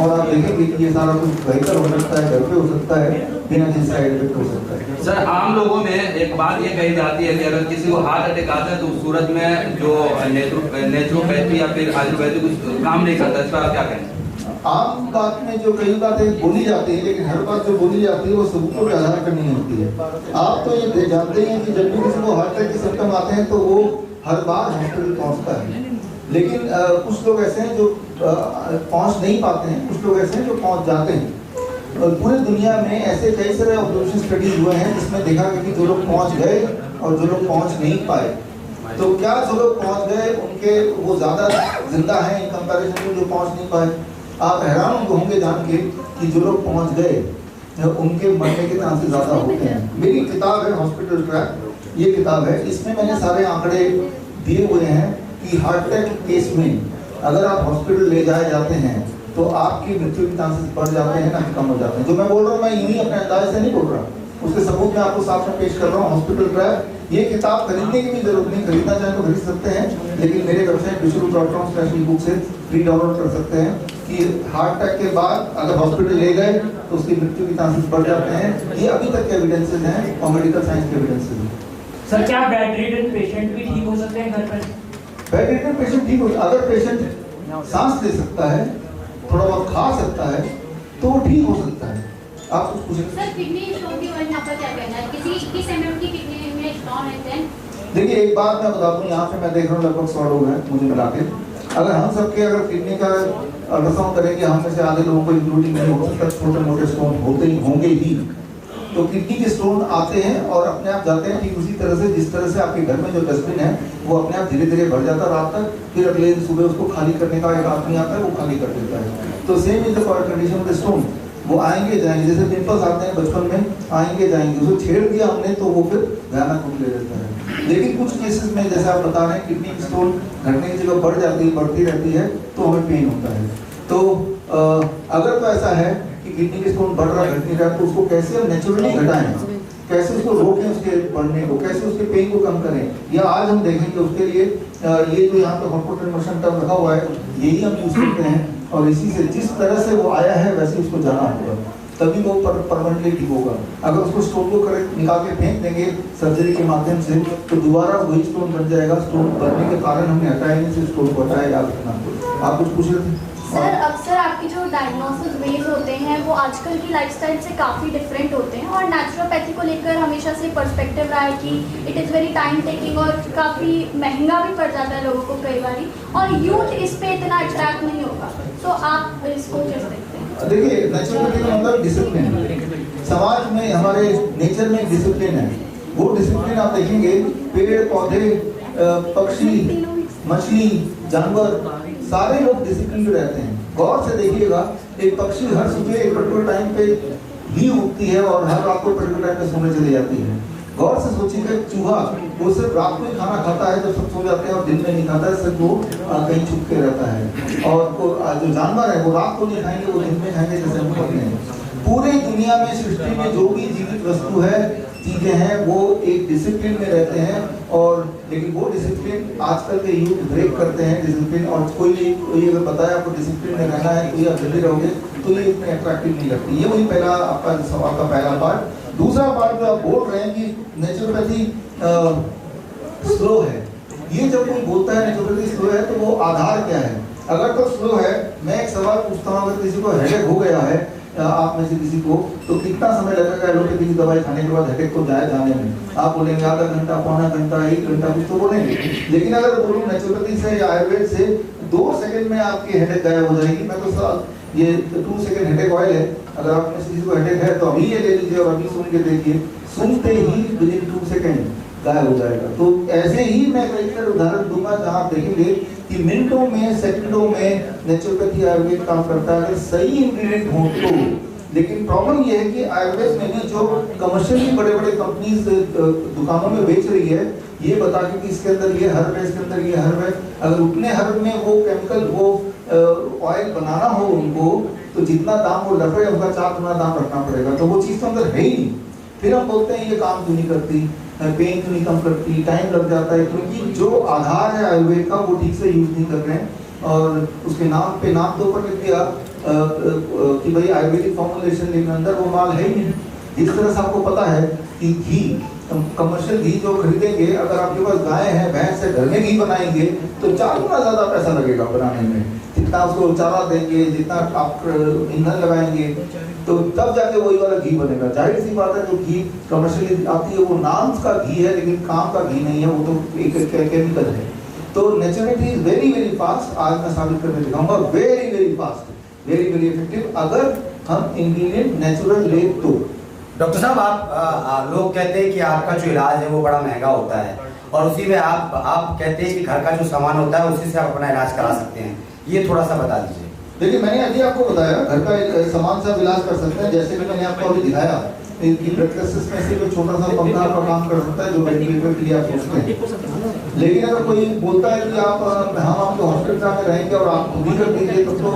और आप देखेंगे कि ये सारा कुछ बेहतर हो सकता है, घर पे हो सकता है, बिना किसी साइड इफेक्ट हो सकता है।
सर आम लोगों में एक बात ये कही जाती है कि अगर किसी को हार्ट अटैक आता है तो सूरत में जो नेचुरोपैथी या फिर आयुर्वेदिक काम नहीं करता, इस पर आप क्या कहें?
आम बात में जो कई बातें बोली जाती है, लेकिन हर बात जो बोली जाती है वो सबूतों के आधार पर नहीं होती है। आप तो ये जानते हैं कि जब भी किसी को हार्ट अटैक के सिम्टम आते हैं तो वो हर बार हॉस्पिटल पहुंचता है। लेकिन कुछ लोग ऐसे हैं जो पहुंच नहीं पाते हैं, कुछ लोग ऐसे हैं जो पहुंच जाते हैं। और पूरी दुनिया में ऐसे कई सारे ऑब्जर्वेशन स्टडीज हुए हैं जिसमें देखा गया कि जो लोग पहुंच गए और जो लोग पहुंच नहीं पाए, तो क्या जो लोग पहुंच गए उनके वो ज्यादा जिंदा हैं इन कंपैरिजन में जो पहुंच नहीं पाए? आप हैरान होंगे जान के कि जो लोग पहुंच गए उनके मरने के चांसेस ज्यादा होते हैं। मेरी किताब है हॉस्पिटल ट्रैक, ये किताब है, इसमें मैंने सारे आंकड़े दिए हुए हैं कि हार्ट अटैक केस में अगर आप हॉस्पिटल ले जाए जाते हैं तो आपकी मृत्यु के चांसेस बढ़ जाते हैं, ना कि कम हो जाते हैं। जो मैं बोल रहा हूँ मैं यूं ही अपने अंदाज से नहीं बोल रहा, उसके सबूत मैं आपको साथ में पेश कर रहा हूँ। हॉस्पिटल ट्रैक, ये किताब खरीदने की भी जरूरत नहीं, खरीदना चाहे तो खरीद सकते हैं, लेकिन मेरे वेबसाइट विश्वरूप.com स्पेशल बुक से फ्री डाउनलोड कर सकते हैं कि हार्ट अटैक के बाद अगर हॉस्पिटल ले गए तो उसकी मृत्यु के चांसेस बढ़ जाते हैं। ये अभी तक के एविडेंसेस हैं और मेडिकल साइंस के एविडेंसेस हैं।
सर क्या बेड रिडन पेशेंट भी ठीक हो सकते हैं घर पर?
बेड रिडन पेशेंट ठीक हो, अगर पेशेंट सांस ले सकता है, थोड़ा बहुत खा सकता है तो वो ठीक हो सकता है। आप कुछ पूछें?
सर किडनी स्टोन के बारे में आपका क्या कहना है? किस एमएम की किडनी में स्टोन है?
देखिए एक बात मैं बता दूं, यहाँ पे मैं देख रहा हूँ लगभग 100 लोग हैं मुझे मिला के। अगर हम सबके अगर किडनी का अल्ट्रासाउंड करेंगे, हम में से आधे लोगों को इंक्लूडिंग नहीं हो सकता, छोटे मोटे स्टोन होते ही होंगे ही। तो किडनी के स्टोन आते हैं और अपने आप जाते हैं, ठीक उसी तरह से जिस तरह से आपके घर में जो डस्टबिन है वो अपने आप धीरे धीरे भर जाता है रात तक, फिर अगले दिन सुबह उसको खाली करने का एक आदमी आता है, वो खाली कर देता है। तो same is the condition of the stone, वो आएंगे जाएंगे, जैसे पिंपल्स आते हैं बचपन में, आएंगे जाएंगे, उसको छेड़ दिया हमने तो वो फिर भयानक रूप ले लेता है। लेकिन कुछ केसेस में जैसे आप बता रहे हैं किडनी की स्टोन घटने की जगह बढ़ जाती है, बढ़ती रहती है, तो हमें पेन होता है। तो अगर तो ऐसा है कि किडनी के स्टोन बढ़ रहा है, घट नहीं रहा, तो उसको कैसे हम नेचुरली घटाएं, कैसे उसको रोकें उसके बढ़ने को, कैसे उसके पेन को कम करें, या आज हम देखेंगे उसके लिए ये जो यहाँ पे हॉस्पिटल मशीन टर्म रखा हुआ है यही हम यूज करते हैं, और इसी से जिस तरह से वो आया है वैसे उसको जाना होगा, तभी वो परमानेंटली ठीक होगा। अगर उसको स्टोन को करेक्ट निकाल के फेंक देंगे सर्जरी के माध्यम से तो दोबारा वही स्टोन बन जाएगा। स्टोन बनने के कारण हमने हटाया नहीं, सिर्फ स्टोन को हटाया, याद रखना। आप कुछ पूछ रहे थे?
सर अक्सर आपकी जो डायग्नोसिस वेज होते हैं वो आजकल की लाइफस्टाइल से काफ़ी डिफरेंट होते हैं, और नेचुरोपैथी को लेकर हमेशा से पर्सपेक्टिव रहा है कि it is very time taking और काफ़ी महंगा भी पड़ जाता है लोगों को कई बार, और यूथ इस पे इतना अट्रैक्ट नहीं होगा, तो आप इसको कैसे देखते हैं?
देखिए नेचुरोपैथी का मतलब डिसिप्लिन है। समाज में हमारे नेचर में डिसिप्लिन है, वो डिसिप्लिन आप देखेंगे पेड़ पौधे, पक्षी, मछली, जानवर, सारे लोग डिसिप्लिन में रहते हैं। गौर से देखिएगा, एक पक्षी हर सुबह एक पर्टिकुलर टाइम पे ही उगती है और हर रात को पर्टिकुलर टाइम पे सोने चली जाती है। गौर से सोचिएगा, चूहा वो सिर्फ रात को ही खाना खाता है जब सब सो जाते हैं और दिन में नहीं खाता है, सिर्फ वो कहीं छुप के रहता है। और जो जानवर है वो रात को नहीं खाएंगे, वो दिन में खाएंगे जैसे हम करते हैं। पूरी दुनिया में, सृष्टि में जो भी जीवित वस्तु है, चीजें हैं, वो एक डिसिप्लिन में रहते हैं। और लेकिन वो डिसिप्लिन आजकल के यूथ ब्रेक करते हैं डिसिप्लिन। और कोई अगर बताया आपको डिसिप्लिन में रहना है तो ये आप जल्दी रहोगे तो ये इतने अट्रैक्टिव नहीं लगती। ये वही पहला आपका सवाल का पहला पार्ट। दूसरा पार्ट जो आप बोल रहे हैं कि नेचुरोपैथी स्लो है, ये जब कोई बोलता है नेचुरोपैथी स्लो है तो वो आधार क्या है? अगर तो स्लो है, मैं एक सवाल पूछता हूँ, अगर किसी को हेडेक हो गया है आप में से किसी को, तो कितना समय लगेगा एलोपैथी की दवाई खाने के बाद हेडेक को जाने में? आप बोलेंगे आधा घंटा, पौना घंटा, 1 घंटा, कुछ तो बोलेंगे। लेकिन अगर बोलूँ नेचुरोपैथी से या आयुर्वेद से 2 सेकंड में आपकी हेडेक गायब हो जाएगी। मैं तो ये 2 सेकंड हेडेक ऑयल है, अगर आप में से किसी को हेडेक है तो अभी ये ले लीजिए और अभी सुन के देखिए, सुनते ही विदिन 2 सेकंड गायब हो जाएगा। तो ऐसे ही मैं कई उदाहरण दूंगा जहां आप देखेंगे कि मिनटों में, सेकंडों में नेचुरोपैथी आयुर्वेद काम करता है अगर सही इंग्रेडिएंट हो तो। लेकिन प्रॉब्लम ये है कि आयुर्वेद में भी जो कमर्शियली बड़े बड़े कंपनीज दुकानों में बेच रही है, ये बता के कि इसके अंदर ये हर्ब है, इसके अंदर ये हर्ब है, अगर उतने हर्ब में वो केमिकल, वो ऑयल बनाना हो उनको, तो जितना दाम वो लग रहा है उसका 4 गुना दाम रखना पड़ेगा। तो वो चीज़ तो अंदर है ही नहीं। फिर हम बोलते हैं ये काम क्यों नहीं करती, पेन क्यों नहीं कम करती, टाइम लग जाता है, क्योंकि जो आधार है आयुर्वेद का वो ठीक से यूज नहीं कर रहे हैं। और उसके नाम पे नाम तो ऊपर लिख दिया कि भाई आयुर्वेदिक फॉर्मुलेशन, लेकिन अंदर वो माल है ही नहीं। जिस तरह से आपको पता है कि घी, कमर्शियल घी जो खरीदेंगे, अगर आपके पास गाय है, भैंस है, घर में घी बनाएंगे तो 4 गुना ज्यादा पैसा लगेगा बनाने में। जितना उसको चारा देंगे, जितना आप ईंधन लगाएंगे, तो तब जाके वही वाला घी बनेगा। जाहिर सी बात है, जो घी कमर्शियली आती है वो नाम का घी है लेकिन काम का घी नहीं है, वो तो एक केमिकल है। तो naturality is very very fast. आज मैं साबित करके दिखाऊंगा, very very fast, very very effective, अगर हम इंग्रेडिएंट नेचुरल ले तो।
डॉक्टर साहब, आप लोग कहते हैं कि आपका जो इलाज है वो बड़ा महंगा होता है और उसी में आप कहते हैं कि घर का जो सामान होता है उसी से आप अपना इलाज करा सकते हैं, ये थोड़ा सा बता दीजिए।
देखिए, मैंने अभी आपको बताया घर का सामान से आप इलाज कर सकते हैं। जैसे कि मैंने आपको अभी दिखाया कि ब्लड प्रेशर में से कोई छोटा सा पंखा का काम कर सकता है जो वेंटिलेटर के लिए आप सोचते हैं। लेकिन अगर कोई बोलता है कि आप हम आपके हॉस्पिटल में रहेंगे और आप खुद ही कर दीजिए, तब तो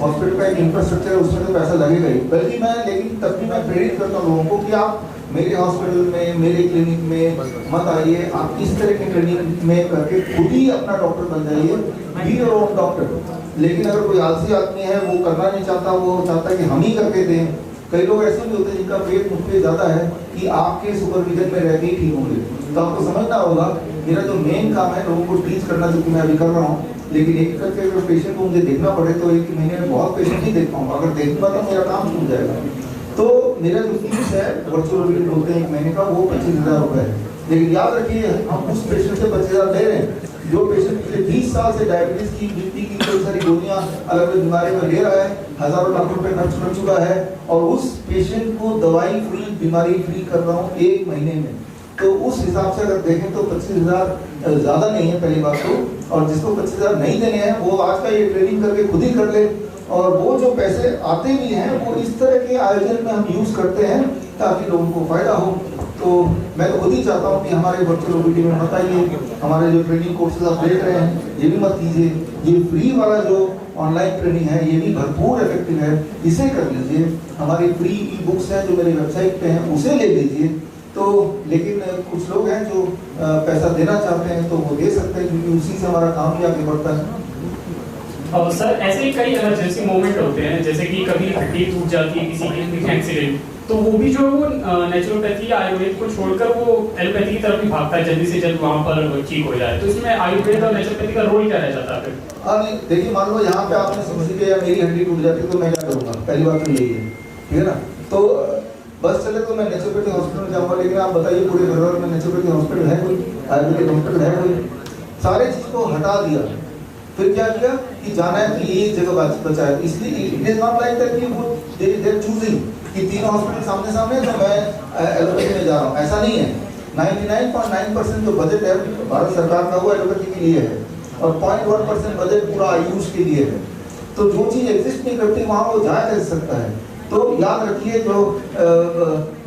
हॉस्पिटल का एक इंफ्रास्ट्रक्चर है, उसमें तो पैसा लगेगा ही। बल्कि लेकिन तब भी मैं प्रेरित करता हूँ लोगों को कि आप मेरे हॉस्पिटल में, मेरे क्लिनिक में मत आइए, आप इस तरह के क्लिनिक में करके खुद ही अपना डॉक्टर बन जाइए, बी योर ओन डॉक्टर। लेकिन अगर कोई आलसी आदमी है, वो करना नहीं चाहता, वो चाहता है कि हम ही करके दें। कई लोग ऐसे भी होते हैं जिनका पेट मुझ पे ज्यादा है कि आपके सुपरविजन में रह के ही ठीक होंगे। तो आपको समझना होगा, मेरा जो मेन काम है लोगों को टीच करना, जो कि मैं अभी कर रहा हूँ। लेकिन एक करके अगर पेशेंट को मुझे देखना पड़े तो 1 महीने में बहुत पेशेंट नहीं देख पाऊंगा। अगर देखूंगा तो मेरा काम छूट जाएगा। तो मेरा जो फीस है वर्चुअल ओपीडी बोलते हैं 1 महीने का, वो 25,000 रुपए है। लेकिन याद रखिए, हम उस पेशेंट से 25,000 ले रहे हैं जो पेशेंट पिछले 20 साल से डायबिटीज की, बीपी की कई सारी गोलियां अलग अलग बीमारी में ले रहा है, हजारों लाख रुपए खर्च कर चुका है, और उस पेशेंट को दवाई फ्री, बीमारी फ्री कर रहा हूँ 1 महीने में। तो उस हिसाब से अगर देखें तो 25,000 ज्यादा नहीं है पहली बात तो। और जिसको 25,000 नहीं देने हैं वो आज का ये ट्रेनिंग करके खुद ही कर ले। और वो जो पैसे आते भी हैं वो इस तरह के आयोजन में हम यूज करते हैं ताकि लोगों को फायदा हो। तो मैं तो खुद ही चाहता हूँ कि हमारे वर्चुअल ओपीडी में मत आइए, हमारे जो ट्रेनिंग कोर्सेज आप देख रहे हैं ये भी मत कीजिए। ये फ्री वाला जो ऑनलाइन ट्रेनिंग है ये भी भरपूर इफेक्टिव है, इसे कर लीजिए। हमारी फ्री ई बुक्स हैं जो मेरी वेबसाइट पे हैं, उसे ले लीजिए। तो लेकिन कुछ लोग हैं जो पैसा देना चाहते हैं तो वो दे सकते हैं, क्योंकि उसी से हमारा काम भी आगे बढ़ता है।
और सर ऐसे ही कई इमरजेंसी मोमेंट होते हैं, जैसे कि कभी हड्डी टूट जाती है, किसी की एक्सीडेंट, तो वो भी जो वो नेचुरोपैथी या आयुर्वेद को छोड़कर वो एलोपैथी की तरफ भी भागता है जल्दी से जल्द वहाँ पर ठीक हो जाए। तो इसमें आयुर्वेद और नेचुरोपैथी का रोल क्या रह जाता है फिर?
नहीं, देखिए, मान लो यहाँ पे आपने समझ लिया मेरी हड्डी टूट जाती है तो मैं क्या करूँगा? पहली बात तो यही है, ठीक है ना। तो बस चले तो मैं नेचुरोपैथी हॉस्पिटल में जाऊँगा, लेकिन आप बताइए पूरे घर में नेचुरोपैथी हॉस्पिटल है कोई, आयुर्वेदिक हॉस्पिटल है कोई? सारे चीज को हटा दिया, फिर क्या किया कि जाना है कि ये जगह बचा है। इसलिए it is not like that कि वो दे आर चूजिंग कि 3 हॉस्पिटल सामने सामने तो मैं एलोपैथी में जा रहा हूँ, ऐसा नहीं है। 99.9% जो बजट है भारत सरकार का वो एलोपैथी के लिए है। और 0.1% बजट पूरा आयुष के लिए है। तो जो चीज़ एग्जिस्ट नहीं करती वहाँ वो जाया जा सकता है। तो याद रखिए, जो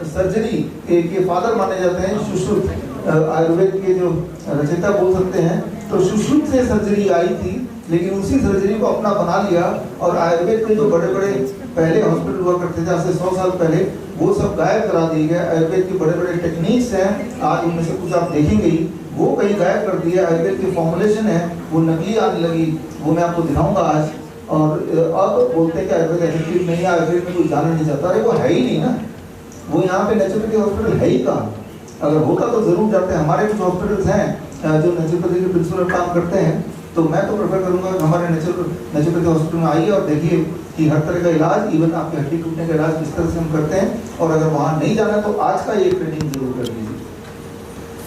सर्जरी के फादर माने जाते हैं सुश्रुत, आयुर्वेद के जो रचयिता बोल सकते हैं, तो सुश्रुत से सर्जरी आई थी, लेकिन उसी सर्जरी को अपना बना लिया और आयुर्वेद के जो बड़े बड़े पहले हॉस्पिटल हुआ करते थे आज से 100 साल पहले, वो सब गायब करा दिए गए। आयुर्वेद के बड़े बड़े टेक्निक्स हैं, आज उनमें से कुछ आप देखेंगे ही, वो कहीं गायब कर दिया। आयुर्वेद की फॉर्मुलेशन है वो नकली आने लगी, वो मैं आपको दिखाऊंगा आज। और अब बोलते हैं कि आयुर्वेद इफेक्टिव नहीं है, आयुर्वेद में कोई जाना नहीं चाहता। अरे वो है ही नहीं ना, वो यहाँ पे नेचुरोपैथी हॉस्पिटल है ही कहाँ? अगर होता तो जरूर जाते हैं। हमारे कुछ हॉस्पिटल्स हैं जो नेचुरोपैथी के प्रिंसिपल काम करते हैं, तो मैं तो प्रेफर करूंगा कि हमारे नेचुरोपैथी हॉस्पिटल में आइए और देखिए कि हर तरह का इलाज, इवन आपके हड्डी टूटने का इलाज किस तरह से हम करते हैं। और अगर वहाँ नहीं जाना तो आज का ये ट्रेनिंग जरूर कर लीजिए।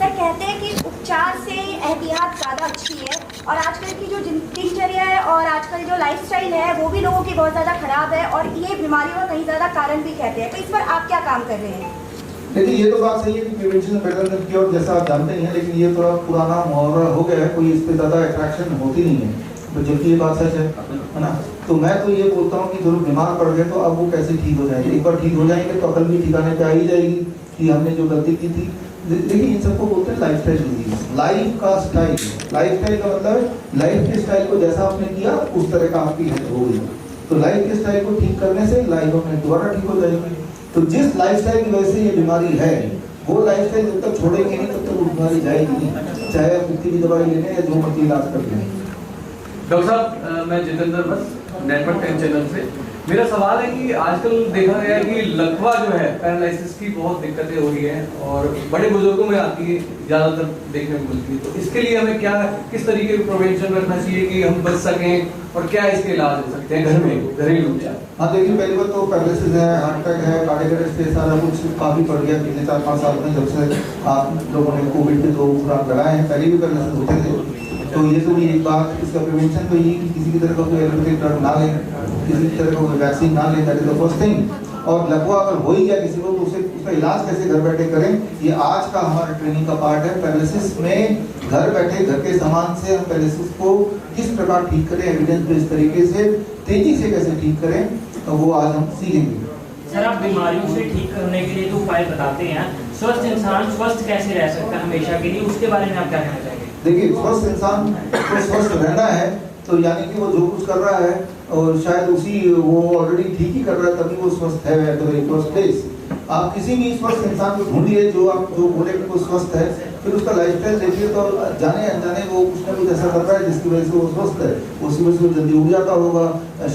सर कहते हैं कि उपचार से एहतियात ज़्यादा अच्छी है, और आजकल की जो दिनचर्या है और आजकल जो लाइफस्टाइल है वो भी लोगों की बहुत ज़्यादा खराब है, और ये बीमारियों का कहीं ज़्यादा कारण भी कहते हैं। तो इस पर आप क्या काम कर रहे हैं?
देखिए, ये तो बात सही है कि प्रिवेंशन बेटर देन क्योर, जैसा आप जानते ही हैं, लेकिन ये थोड़ा पुराना मुहावरा हो गया है, कोई इस पे ज़्यादा अट्रैक्शन होती नहीं है, तो जबकि ये बात सच है ना। तो मैं तो ये बोलता हूँ कि जरूर बीमार पड़ गए तो अब वो कैसे ठीक हो जाएंगे। एक बार ठीक हो जाएंगे तो अकल भी ठिकाने पे आ ही जाएगी कि हमने जो गलती की थी। देखिए, इन सबको बोलते हैं लाइफस्टाइल डिजीज। लाइफ का स्टाइल, लाइफस्टाइल का मतलब है लाइफ के स्टाइल को जैसा आपने किया उस तरह का आपकी हेल्थ हो गई। तो लाइफ के स्टाइल को ठीक करने से लाइफ अपने दोबारा ठीक हो जाएगी। तो जिस लाइफस्टाइल की वजह से ये बीमारी है, वो लाइफस्टाइल जब तक छोड़ेंगे नहीं तब तक वो बीमारी जाएगी नहीं, चाहे आप कितनी भी दवाई लेने या जो मर्जी इलाज कर लें।
डॉक्टर साहब, मैं जितेंद्र बस, नेटवर्क 10 चैनल से। मेरा सवाल है कि आजकल देखा गया है कि लकवा जो है, पैरालिसिस की बहुत दिक्कतें हो रही हैं और बड़े बुजुर्गों में आती है, ज़्यादातर देखने को मिलती है। तो इसके लिए हमें क्या, किस तरीके का प्रिवेंशन रखना चाहिए कि हम बच सकें, और क्या इसके इलाज हो सकते हैं घर में, घरेलू उपचार?
हाँ, देखिए, पहली बात तो पैरालिसिस है, हार्ट अटैक है, कार्डियक अरेस्ट है, सारा कुछ काफ़ी बढ़ गया पिछले 4-5 साल में, जब से आप लोगों ने कोविड के 2 खुराक लगाए हैं। पहले भी पैरालिसिस होते थे। तो ये तो एक बात, इसका प्रिवेंशन तो ये कि किसी की तरह का कोई एलोपैथिक ड्रग ना लें, किसी की तरह का कोई वैक्सीन ना लें, that is the first thing. और लकवा अगर हो ही गया किसी को तो उसे उसका इलाज कैसे घर बैठे करें, ये आज का हमारा ट्रेनिंग का पार्ट है। पैरालिसिस में घर बैठे घर के सामान से हम पैरालिसिस को किस प्रकार ठीक करें, एविडेंस बेस्ड तरीके से तेजी से कैसे ठीक करें, तो वो आज हम सीखेंगे।
सर, आप बीमारियों से ठीक करने के लिए तो उपाय बताते हैं, स्वस्थ इंसान स्वस्थ कैसे रह सकता है हमेशा के लिए, उसके बारे में आप क्या कहना चाहेंगे?
देखिए, स्वस्थ इंसान को स्वस्थ रहना है तो यानी कि वो जो कुछ कर रहा है और शायद उसी वो ऑलरेडी ठीक ही कर रहा है, तभी वो स्वस्थ है at the very first place. आप किसी भी स्वस्थ इंसान को ढूंढिए जो बोले कि वो स्वस्थ है, फिर उसका लाइफस्टाइल देखिए तो जाने अनजाने वो कुछ ना कुछ ऐसा कर रहा है जिसकी वजह से वो स्वस्थ है। उसकी वजह से वो जल्दी उठ जाता होगा,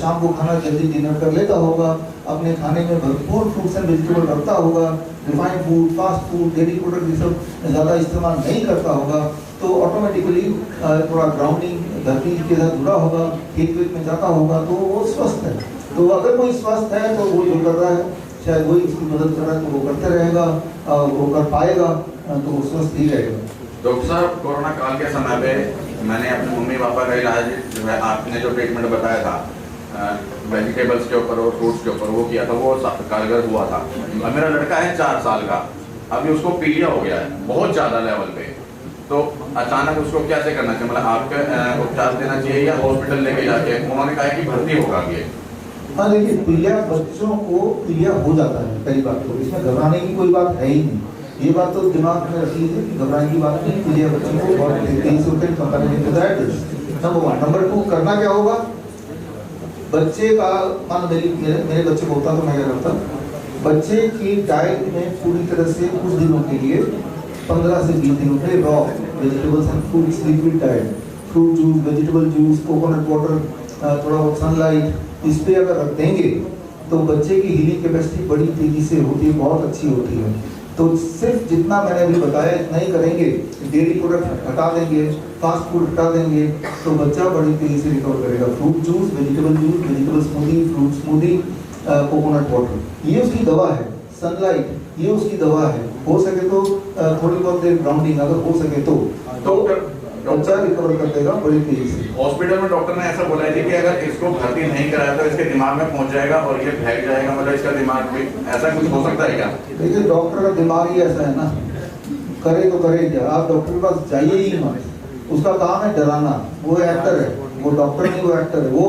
शाम को खाना जल्दी डिनर कर लेता होगा, अपने खाने में भरपूर फ्रूट्स एंड वेजिटेबल रखता होगा, refined food, fast food, dairy product ये सब ज़्यादा इस्तेमाल नहीं करता होगा, तो ऑटोमेटिकली थोड़ा ग्राउंडिंग धरती के साथ जुड़ा होगा, खेत वेत में जाता होगा, तो वो स्वस्थ है। तो अगर कोई स्वस्थ है तो वो जो कर रहा है शायद वही उसकी मदद कर रहा है, तो वो करते रहेगा, वो कर पाएगा, तो वो स्वस्थ ही रहेगा।
डॉक्टर साहब, कोरोना काल के समय पे मैंने अपने मम्मी पापा का इलाज जो है आपने जो ट्रीटमेंट बताया था वेजिटेबल्स के ऊपर और फ्रूट्स के ऊपर, वो किया था, वो कारगर हुआ था। मेरा लड़का है 4 साल का, अभी उसको पीलिया हो गया है बहुत ज़्यादा लेवल पे, तो अचानक उसको कैसे करना चाहिए? मतलब आपके उपचार देना चाहिए या हॉस्पिटल लेके जाके? उन्होंने कहा कि भर्ती होगा ये।
हाँ, देखिए, पीलिया बच्चों को पीलिया हो जाता है पहली बात तो, इसमें घबराने की कोई बात है ही नहीं। ये बात तो दिमाग में रख लीजिए कि घबराने की बात नहीं, पीलिया बच्चों को बहुत तेजी से होते हैं। नंबर 2 करना क्या होगा? बच्चे का, मान मेरे बच्चे को होता तो मैं क्या करता, बच्चे की डाइट में पूरी तरह से कुछ दिनों के लिए 15 से 20 दिनों में raw vegetables and fruits, liquid diet, fruit juice, vegetable juice, coconut water, थोड़ा बहुत सनलाइट, इस पे अगर रख देंगे तो बच्चे की हीलिंग कैपेसिटी बड़ी तेजी से होती है, बहुत अच्छी होती है। तो सिर्फ जितना मैंने अभी बताया इतना ही करेंगे, डेयरी प्रोडक्ट हटा देंगे, फास्ट फूड हटा देंगे, तो बच्चा बड़ी तेजी से रिकवर करेगा। Fruit juice, vegetable smoothie, fruit smoothie, coconut water, ये उसकी दवा है। सनलाइट, ये उसकी दवा है। हो सके तो थोड़ी बहुत देर ग्राउंडिंग अगर हो सके तो बच्चा रिकवर कर देगा बड़ी तेजी से।
हॉस्पिटल में डॉक्टर ने ऐसा बोला है कि अगर इसको भर्ती नहीं कराया तो इसके दिमाग में पहुंच जाएगा और ये भाग जाएगा, मतलब इसका दिमाग भी ऐसा कुछ हो सकता है क्या?
देखिए, डॉक्टर का दिमाग ही ऐसा है ना, करे तो करे क्या, आप डॉक्टर के पास जाइए ही मत। उसका काम है डराना। वो एक्टर है, वो डॉक्टर नहीं, वो एक्टर है। वो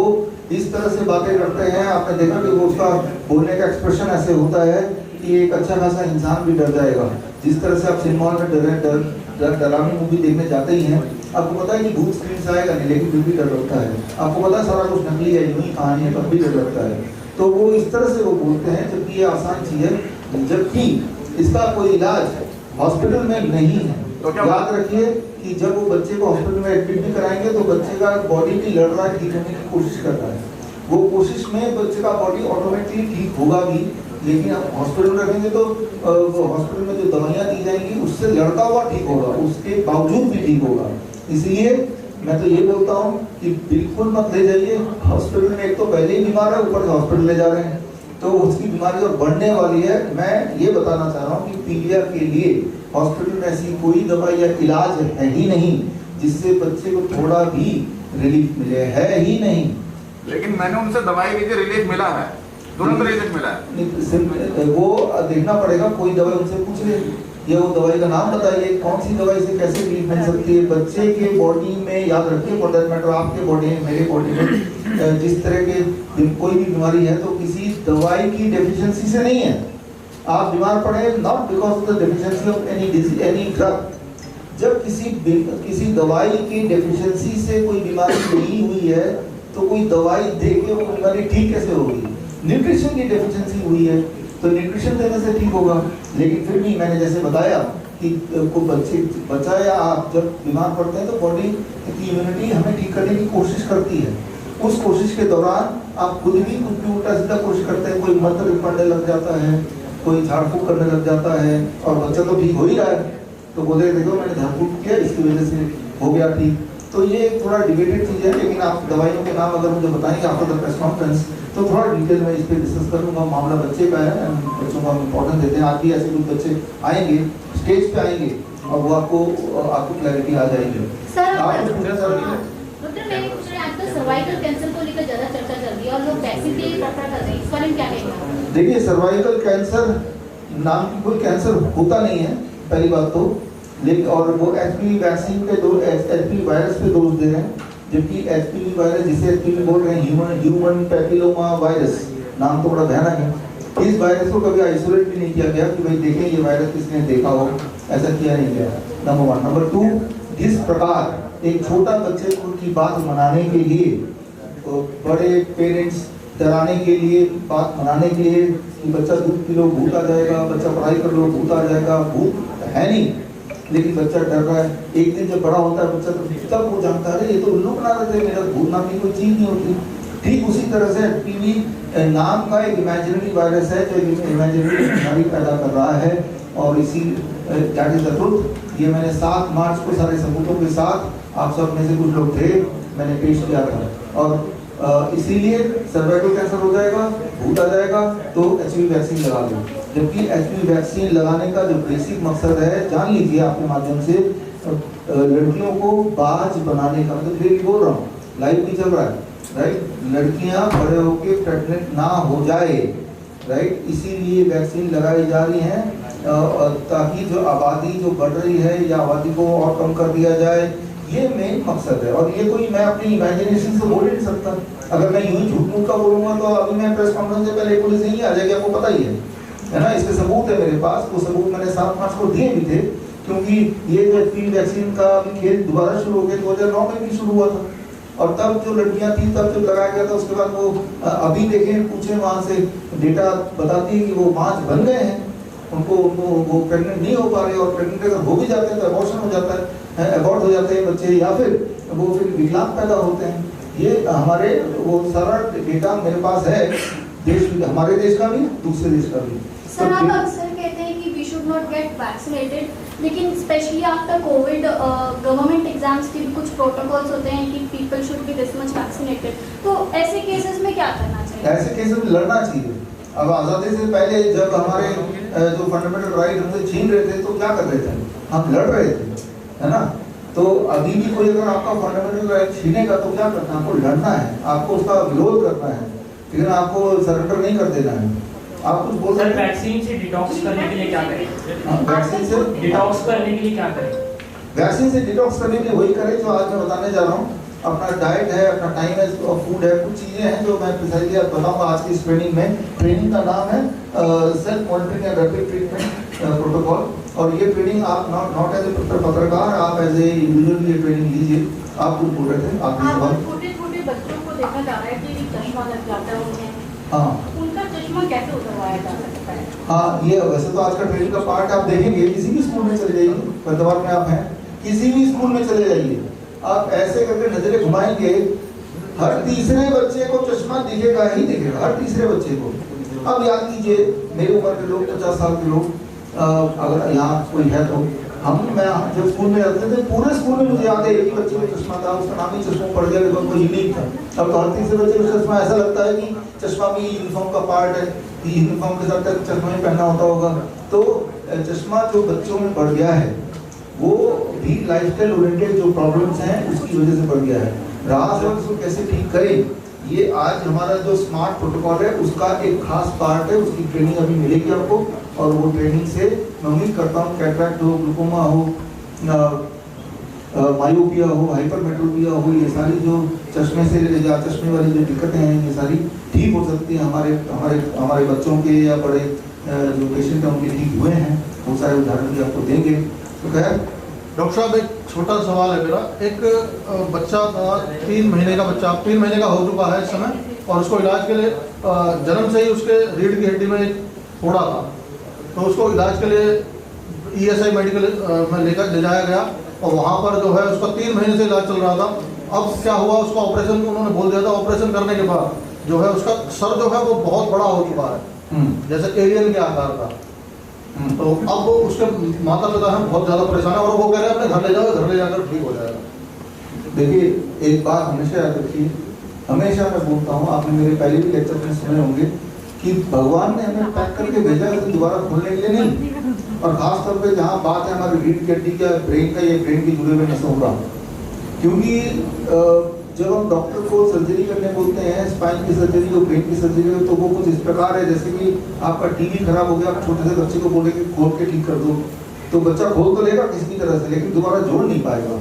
इस तरह से बातें करते हैं, आपने देखा कि वो उसका बोलने का एक्सप्रेशन ऐसे होता है कि एक अच्छा खासा इंसान भी डर जाएगा। जिस तरह से आप सिनेमा में डरावनी मूवी देखने जाते ही हैं, आपको पता है कि भूत स्क्रीन से आएगा नहीं, लेकिन फिर भी डर लगता है। आपको पता है सारा कुछ नकली है, यूं ही कहानी है, तब भी डर लगता है। तो वो इस तरह से वो बोलते हैं, जबकि ये आसान चीज है, जबकि इसका कोई इलाज हॉस्पिटल में नहीं है। याद रखिए कि जब वो बच्चे को हॉस्पिटल में एडमिट भी कराएंगे तो बच्चे का बॉडी भी लड़ रहा है, ठीक होने की कोशिश कर रहा है। वो कोशिश में बच्चे का बॉडी ऑटोमेटिकली ठीक होगा भी, लेकिन आप हॉस्पिटल में रखेंगे तो हॉस्पिटल में जो दवाइयाँ दी जाएंगी उससे लड़ता हुआ ठीक होगा, उसके बावजूद भी ठीक होगा। इसलिए मैं तो ये बोलता हूँ कि बिल्कुल मत ले जाइए हॉस्पिटल में। एक तो पहले ही बीमार है, ऊपर से हॉस्पिटल ले जा रहे हैं, तो उसकी बीमारी और बढ़ने वाली है। मैं ये बताना चाह रहा हूँ कि पीलिया के लिए हॉस्पिटल में ऐसी कोई दवाई या इलाज है ही नहीं जिससे बच्चे को थोड़ा भी रिलीफ मिले, है ही नहीं।
लेकिन मैंने उनसे दवाई ली थी, रिलीफ मिला है, तुरंत रिलीफ मिला है।
वो देखना पड़ेगा, कोई दवाई उनसे पूछ ले, ये वो दवाई का नाम बताइए, कौन सी दवाई से कैसे रिलीफ मिल सकती है। बच्चे के बॉडी में, याद रखिए फॉर दैट मैटर आपके बॉडी में, मेरे बॉडी में जिस तरह के कोई भी बीमारी है तो किसी दवाई की डेफिशिएंसी से नहीं है। आप बीमार पड़े not because of the deficiency of any drug. जब किसी दवाई की डेफिशिएंसी से कोई बीमारी नहीं हुई है तो कोई दवाई दे के वो बीमारी ठीक कैसे होगी। न्यूट्रिशन की डेफिशिएंसी हुई है तो न्यूट्रिशन देने से ठीक होगा। लेकिन फिर भी मैंने जैसे बताया कि बच्चा या आप जब बीमार पड़ते हैं तो बॉडी की इम्यूनिटी हमें ठीक करने की कोशिश करती है। उस कोशिश के दौरान आप खुद भी कुछ भी उल्टा सीधा कोशिश करते हैं, कोई मंत्र पढ़ने लग जाता है, कोई झाड़ फूक करने लग जाता है और बच्चा तो ठीक हो ही रहा है, तो बोले देखो मैंने झाड़ फूक किया इसकी वजह से हो गया ठीक। तो ये थोड़ा डिबेटेड चीज़ है, लेकिन आप दवाइयों के नाम अगर मुझे बताएंगे आफ्टर द प्रेस कॉन्फ्रेंस तो थोड़ा डिटेल में इस पर डिस्कस करूँगा। मामला बच्चे का है, बच्चों को हम इम्पोर्टेंस देते हैं। आज भी ऐसे कुछ बच्चे आएंगे, स्टेज पे आएंगे और वो आपको क्लैरिटी आ जाएगी।
डॉक्टर मैंने पूछ रहा है, आजकल सर्वाइकल कैंसर को लेकर ज्यादा चर्चा चल रही है और लोग वैक्सीन के लिए प्रेफर कर रहे हैं, इस बारे में क्या कहेंगे?
देखिए सर्वाइकल कैंसर नाम की कोई कैंसर होता नहीं है पहली बात तो, लेकिन और वो एचपीवी वैक्सीन पे एचपीवी वायरस पे डोज दे रहे हैं, जबकि एचपीवी वायरस जिसे एचपीवी बोल रहे हैं ह्यूमन पैपिलोमा वायरस, नाम तो बड़ा भयानक है। इस वायरस को कभी आइसोलेट भी नहीं किया गया कि भाई देखें ये वायरस किसने देखा हो, ऐसा किया नहीं गया, नंबर 1। नंबर 2, जिस प्रकार एक छोटा बच्चे को की बात मनाने के लिए बड़े पेरेंट्स डराने के लिए, बात मनाने के लिए कि बच्चा दूध पी लो भूत आ जाएगा, बच्चा पढ़ाई कर लो भूत आ जाएगा, भूत है नहीं लेकिन बच्चा डर रहा है। एक दिन जब बड़ा होता है बच्चा तो तब वो जानता है ये तो उल्लू बना रहे थे, मेरा भूत नाम की कोई चीज नहीं होती। ठीक उसी तरह से एचपीवी नाम का एक इमेजिनरी वायरस है जो इमेजिनरी बीमारी पैदा कर रहा है और इसी दैट इज द ट्रुथ। ये मैंने 7 मार्च को सारे सबूतों के साथ आप सब में से कुछ लोग थे मैंने पेश किया था और इसीलिए सर्वाइकल कैंसर हो जाएगा, भूत आ जाएगा तो एचपीवी वैक्सीन लगा लो। जबकि एचपीवी वैक्सीन लगाने का जो बेसिक मकसद है जान लीजिए आपके माध्यम से, लड़कियों को बाज बनाने का, मतलब फिर बोल रहा हूँ लाइव भी चल रहा है राइट, लड़कियां बड़े होकर प्रेग्नेंट ना हो जाए राइट, इसीलिए वैक्सीन लगाई जा रही है ताकि जो आबादी जो बढ़ रही है या आबादी को और कम कर दिया जाए, ये मेन मकसद है। और ये कोई मैं अपनी इमेजिनेशन से बोल नहीं सकता, अगर मैं यूं झूठ मूठ का बोलूंगा तो अभी मैं प्रेस कॉन्फ्रेंस से पहले पुलिस यही आ जाएगी, आपको पता ही है ना। इसके सबूत है मेरे पास, वो सबूत मैंने 7 मार्च को दिए भी थे, क्योंकि ये जो एचपीवी वैक्सीन का खेल दोबारा शुरू हो गया 2009 में भी शुरू हुआ था और तब जो लड़कियां थी तब जब लगाया गया था उसके बाद वो अभी देखें पूछे वहाँ से डेटा बताती है कि वो मांझ बन गए हैं, उनको वो प्रेग्नेंट नहीं हो पा रहे और प्रेग्नेंट अगर हो भी जाते हैं तो अबॉर्शन हो जाता है, अबॉर्ट हो जाते हैं बच्चे या फिर वो फिर विकलांग पैदा होते हैं। ये हमारे वो सारा डेटा मेरे पास है, देश हमारे देश का भी दूसरे देश का भी।
सर आप अक्सर कहते हैं कि we should not get vaccinated, लेकिन specially after Covid government exams के भी कुछ प्रोटोकॉल्स होते हैं कि people should be this much vaccinated, तो ऐसे केसेस में क्या करना चाहिए?
ऐसे केसेस में लड़ना चाहिए। अब आज़ादी से पहले जब हमारे जो फंडामेंटल राइट हमसे छीन रहे थे तो क्या कर रहे थे, हम लड़ रहे थे, है ना। तो अभी भी कोई अगर आपका फंडामेंटल राइट छीनेगा तो क्या करना है, आपको लड़ना है, आपको उसका विरोध करना है, लेकिन आपको सरेंडर नहीं कर देना है। आप कुछ बोल
सर वैक्सीन से डिटॉक्स करने के लिए क्या करें?
वैक्सीन से
डिटॉक्स करने के लिए क्या करें?
वैक्सीन से डिटॉक्स करने के लिए वही करें जो आज मैं बताने जा रहा हूँ। अपना डाइट है, अपना टाइम है, फूड है, कुछ चीज़ें हैं जो मैं प्रिसाइजली आप बताऊंगा आज की इस ट्रेनिंग में। ट्रेनिंग का नाम है self monitoring and rapid treatment protocol. और ये ट्रेनिंग आप नॉट एज ए पत्रकार, आप एज ए इंडिविजुअल ये ट्रेनिंग लीजिए। आप कुछ बोल रहे थे आपके सवाल।
छोटे छोटे बच्चों को देखा जा रहा है कि चश्मा लग जाता है उन्हें,
हाँ
उनका चश्मा कैसे उतरवाया जा सकता है?
हाँ, ये वैसे तो आज का ट्रेनिंग का पार्ट आप देखेंगे, किसी भी स्कूल में चले जाइए, वर्तमान में आप हैं, किसी भी स्कूल में चले जाइए, आप ऐसे करके नजरें घुमाएंगे, हर तीसरे बच्चे को चश्मा दिखेगा ही दिखेगा, हर तीसरे बच्चे को। अब याद कीजिए मेरी उम्र के लोग, 50 साल के लोग, अगर यहाँ कोई है तो मैं जब स्कूल में जाते थे पूरे स्कूल में मुझे याद है एक ही बच्चे को चश्मा था, उसका नाम ही चश्मा पड़ गया, लेकिन कोई यूनिक था। अब तो हर तीसरे बच्चे को चश्मा ऐसा लगता है कि चश्मा भी यूनिफॉर्म का पार्ट है, कि यूनिफॉर्म के साथ चश्मा ही पहनना होता होगा। तो चश्मा जो बच्चों में बढ़ गया है वो भी लाइफस्टाइल ओरिएंटेड जो प्रॉब्लम्स हैं उसकी वजह से बढ़ गया है। रहा सवाल उसको कैसे ठीक करें, ये आज हमारा जो स्मार्ट प्रोटोकॉल है उसका एक खास पार्ट है, उसकी ट्रेनिंग अभी मिलेगी आपको। और वो ट्रेनिंग से मैं उम्मीद करता हूँ कैटरैक्ट हो, ग्लूकोमा हो, मायोपिया हो, हाइपरमेट्रोपिया हो, ये सारी जो चश्मे से या चश्मे वाली जो दिक्कतें हैं ये सारी ठीक हो सकती हैं। हमारे बच्चों के या बड़े जो पेशेंट हैं उनके ठीक हुए हैं, बहुत सारे उदाहरण भी आपको देंगे। तो खैर
डॉक्टर साहब एक छोटा सवाल है मेरा। एक बच्चा था 3 महीने का बच्चा, 3 महीने का हो चुका है इस समय, और उसको इलाज के लिए जन्म से ही उसके रीढ़ की हड्डी में एक फोड़ा था, तो उसको इलाज के लिए ESI मेडिकल में लेकर ले जाया गया, और वहाँ पर जो है उसका 3 महीने से इलाज चल रहा था। अब क्या हुआ, उसका ऑपरेशन उन्होंने बोल दिया था, ऑपरेशन करने के बाद जो है उसका सर जो है वो बहुत बड़ा हो चुका है, जैसे एलियन के आकार का। तो अब उसके माता पिता हैं बहुत ज़्यादा परेशान है, और वो कह रहे हैं अपने घर ले जाओ, घर ले जाकर ठीक हो जाएगा।
देखिए एक बात हमेशा याद रखिए, हमेशा मैं बोलता हूँ, आपने मेरे पहले भी लेक्चर में सुने होंगे कि भगवान ने हमें पैक करके भेजा है दोबारा खोलने के लिए नहीं। और खास तौर पे जहाँ बात है हमारी रीढ़ की हड्डी का, ब्रेन का, ये ब्रेन की जुड़े हुए नसों का, क्योंकि जब हम डॉक्टर को सर्जरी करने बोलते हैं, स्पाइन की सर्जरी हो, ब्रेन की सर्जरी हो, तो वो कुछ इस प्रकार है जैसे कि आपका टीवी खराब हो गया, आप छोटे से बच्चे को बोले कि खोल के ठीक कर दो, तो बच्चा खोल तो लेगा किसी भी तरह से, लेकिन दोबारा जोड़ नहीं पाएगा,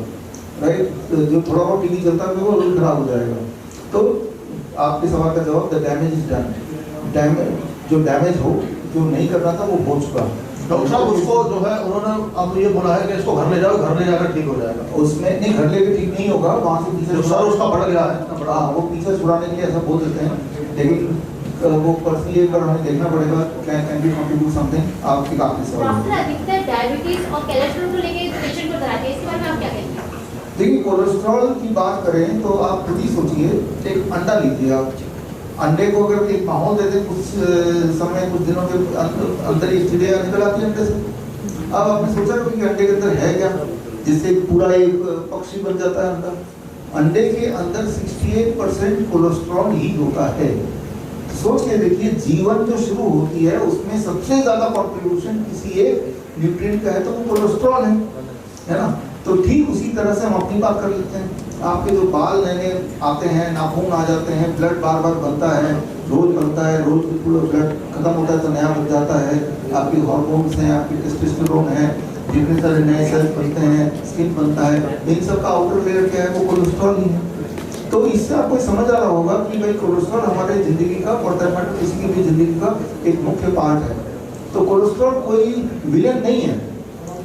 राइट। जो थोड़ा बहुत टीवी चलता है वो खराब हो जाएगा। तो आपके सवाल का जवाब, द डैमेज इज डन। जो डैमेज हो, जो नहीं करना था वो हो चुका।
डॉक्टर साहब उसको जो है उन्होंने अब ये बोला है कि इसको घर ले जाओ, घर ले जाकर ठीक हो जाएगा।
उसमें नहीं, घर लेके ठीक नहीं होगा, वहाँ से पीछे
सर उसका बढ़ गया है,
हाँ वो पीछे छुड़ाने के लिए ऐसा बोल देते हैं, लेकिन वो पर्सनली एक बार हमें देखना पड़ेगा, कैन बी कंट्रीब्यूट समथिंग। आपके काफी सवाल
डॉक्टर अधिकतर डायबिटीज और कोलेस्ट्रॉल को लेके पेशेंट को डराते हैं, इसके बारे में आप क्या कहेंगे?
देखिए कोलेस्ट्रॉल की बात करें तो आप खुद ही सोचिए, एक अंडा लीजिए आप, अंडे को अगर एक माहौल देते कुछ समय, कुछ दिनों के अंदर ही चिड़िया निकल आती है अंडे से। अब आपने सोचा कि अंडे के अंदर है क्या, जिससे पूरा एक पक्षी बन जाता है अंडा। अंडे के अंदर 68% कोलेस्ट्रॉल ही होता है। सोच के देखिए, जीवन जो शुरू होती है उसमें सबसे ज्यादा कॉन्ट्रीब्यूशन किसी एक न्यूट्रिएंट का है तो वो कोलेस्ट्रॉल है ना। तो ठीक उसी तरह से हम अपनी बात कर लेते हैं। आपके जो बाल नए आते हैं, नाखून आ जाते हैं, ब्लड बार बार बनता है, रोज बनता है, रोज ब्लड खत्म होता है तो नया बन जाता है। आपके हार्मोन्स हैं, आपके टेस्टोस्टेरोन है, जितने सारे नए सेल्स बनते हैं, स्किन बनता है, इन सब का आउटर लेयर क्या है, वो कोलेस्ट्रॉल ही है। तो इससे आपको समझ आ रहा होगा कि भाई कोलेस्ट्रॉल हमारे जिंदगी का, फॉर दैट मैटर किसी की भी जिंदगी का एक मुख्य पार्ट है। तो कोलेस्ट्रॉल कोई विलेन नहीं है।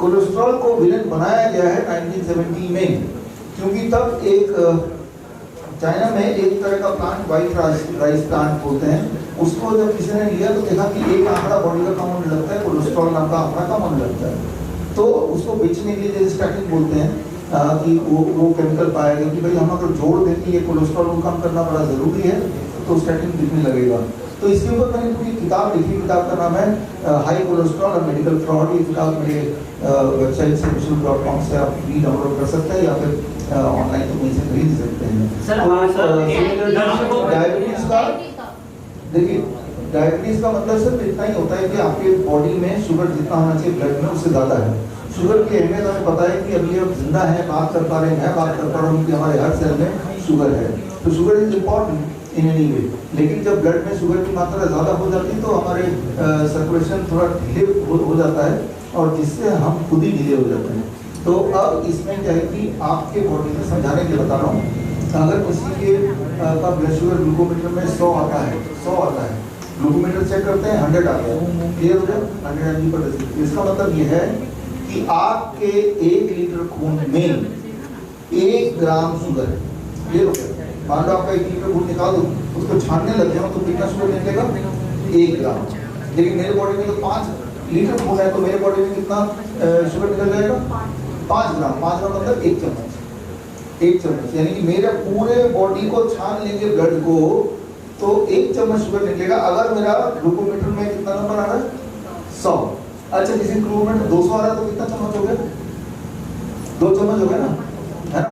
कोलेस्ट्रॉल को विलेन बनाया गया है 1970 में, क्योंकि तब एक चाइना में एक तरह का प्लांट, व्हाइट राइस प्लांट बोलते हैं, उसको जब किसी ने लिया तो देखा कि एक आंकड़ा बॉडी का कम होने लगता है, कोलेस्ट्रॉल नाम का आंकड़ा कम होने लगता है। तो उसको बेचने के लिए जैसे स्टैटिन बोलते हैं कि वो केमिकल पाया गया कि भाई हम अगर जोड़ दें कि ये कोलेस्ट्रॉल को कम करना बड़ा ज़रूरी है तो स्टैटिन दिखने लगेगा। तो इसके ऊपर मैंने पूरी किताब लिखी, किताब का नाम है हाई कोलेस्ट्रॉल और मेडिकल फ्रॉड। ये किताब मेरे वेबसाइट से visual.com से आप फ्री डाउनलोड कर सकते हैं या फिर ऑनलाइन तो कहीं से खरीद सकते हैं। डायबिटीज का देखिए, डायबिटीज का मतलब सिर्फ इतना ही होता है कि आपके बॉडी में शुगर जितना होना चाहिए ब्लड में उससे ज़्यादा है। शुगर की अहमियत हमें पता है कि अभी हम जिंदा हैं, बात कर पा रहे हैं, मैं बात कर पा रहा हूँ कि हमारे हर सेल में शुगर है। तो sugar is important in any way, लेकिन जब ब्लड में शुगर की मात्रा ज़्यादा हो जाती है तो हमारे सर्कुलेशन थोड़ा ढीले हो जाता है, और जिससे हम खुद ही ढीले हो जाते हैं। तो अब इसमें क्या है कि आपके बॉडी में समझाने के लिए बता रहा हूँ, अगर किसी के का ब्लड शुगर ग्लूकोमीटर में 100 आता है, 100 आता है, ग्लूकोमीटर चेक करते हैं 100 आ गया, क्लियर हो गया, 100 mg पर डेसिलीटर। इसका मतलब ये है कि आपके 1 लीटर खून में 1 ग्राम शुगर है, क्लियर हो गया। मान लो आपका 1 लीटर खून निकाल दो, उसको छानने लग जाओ तो कितना शुगर निकलेगा? 1 ग्राम। लेकिन मेरे बॉडी में तो 5 लीटर खून है, तो मेरे बॉडी में कितना शुगर निकल जाएगा? 5 ग्राम। 5 ग्राम मतलब 1 चम्मच, 1 चम्मच, यानी कि मेरे पूरे बॉडी को छान लेंगे ब्लड को तो 1 चम्मच शुगर निकलेगा। अगर मेरा ग्लूकोमीटर में कितना नंबर आ रहा है? 100। अच्छा, किसी ग्लूकोमीटर 200 आ रहा है तो कितना चम्मच हो गया? 2 चम्मच हो गया ना।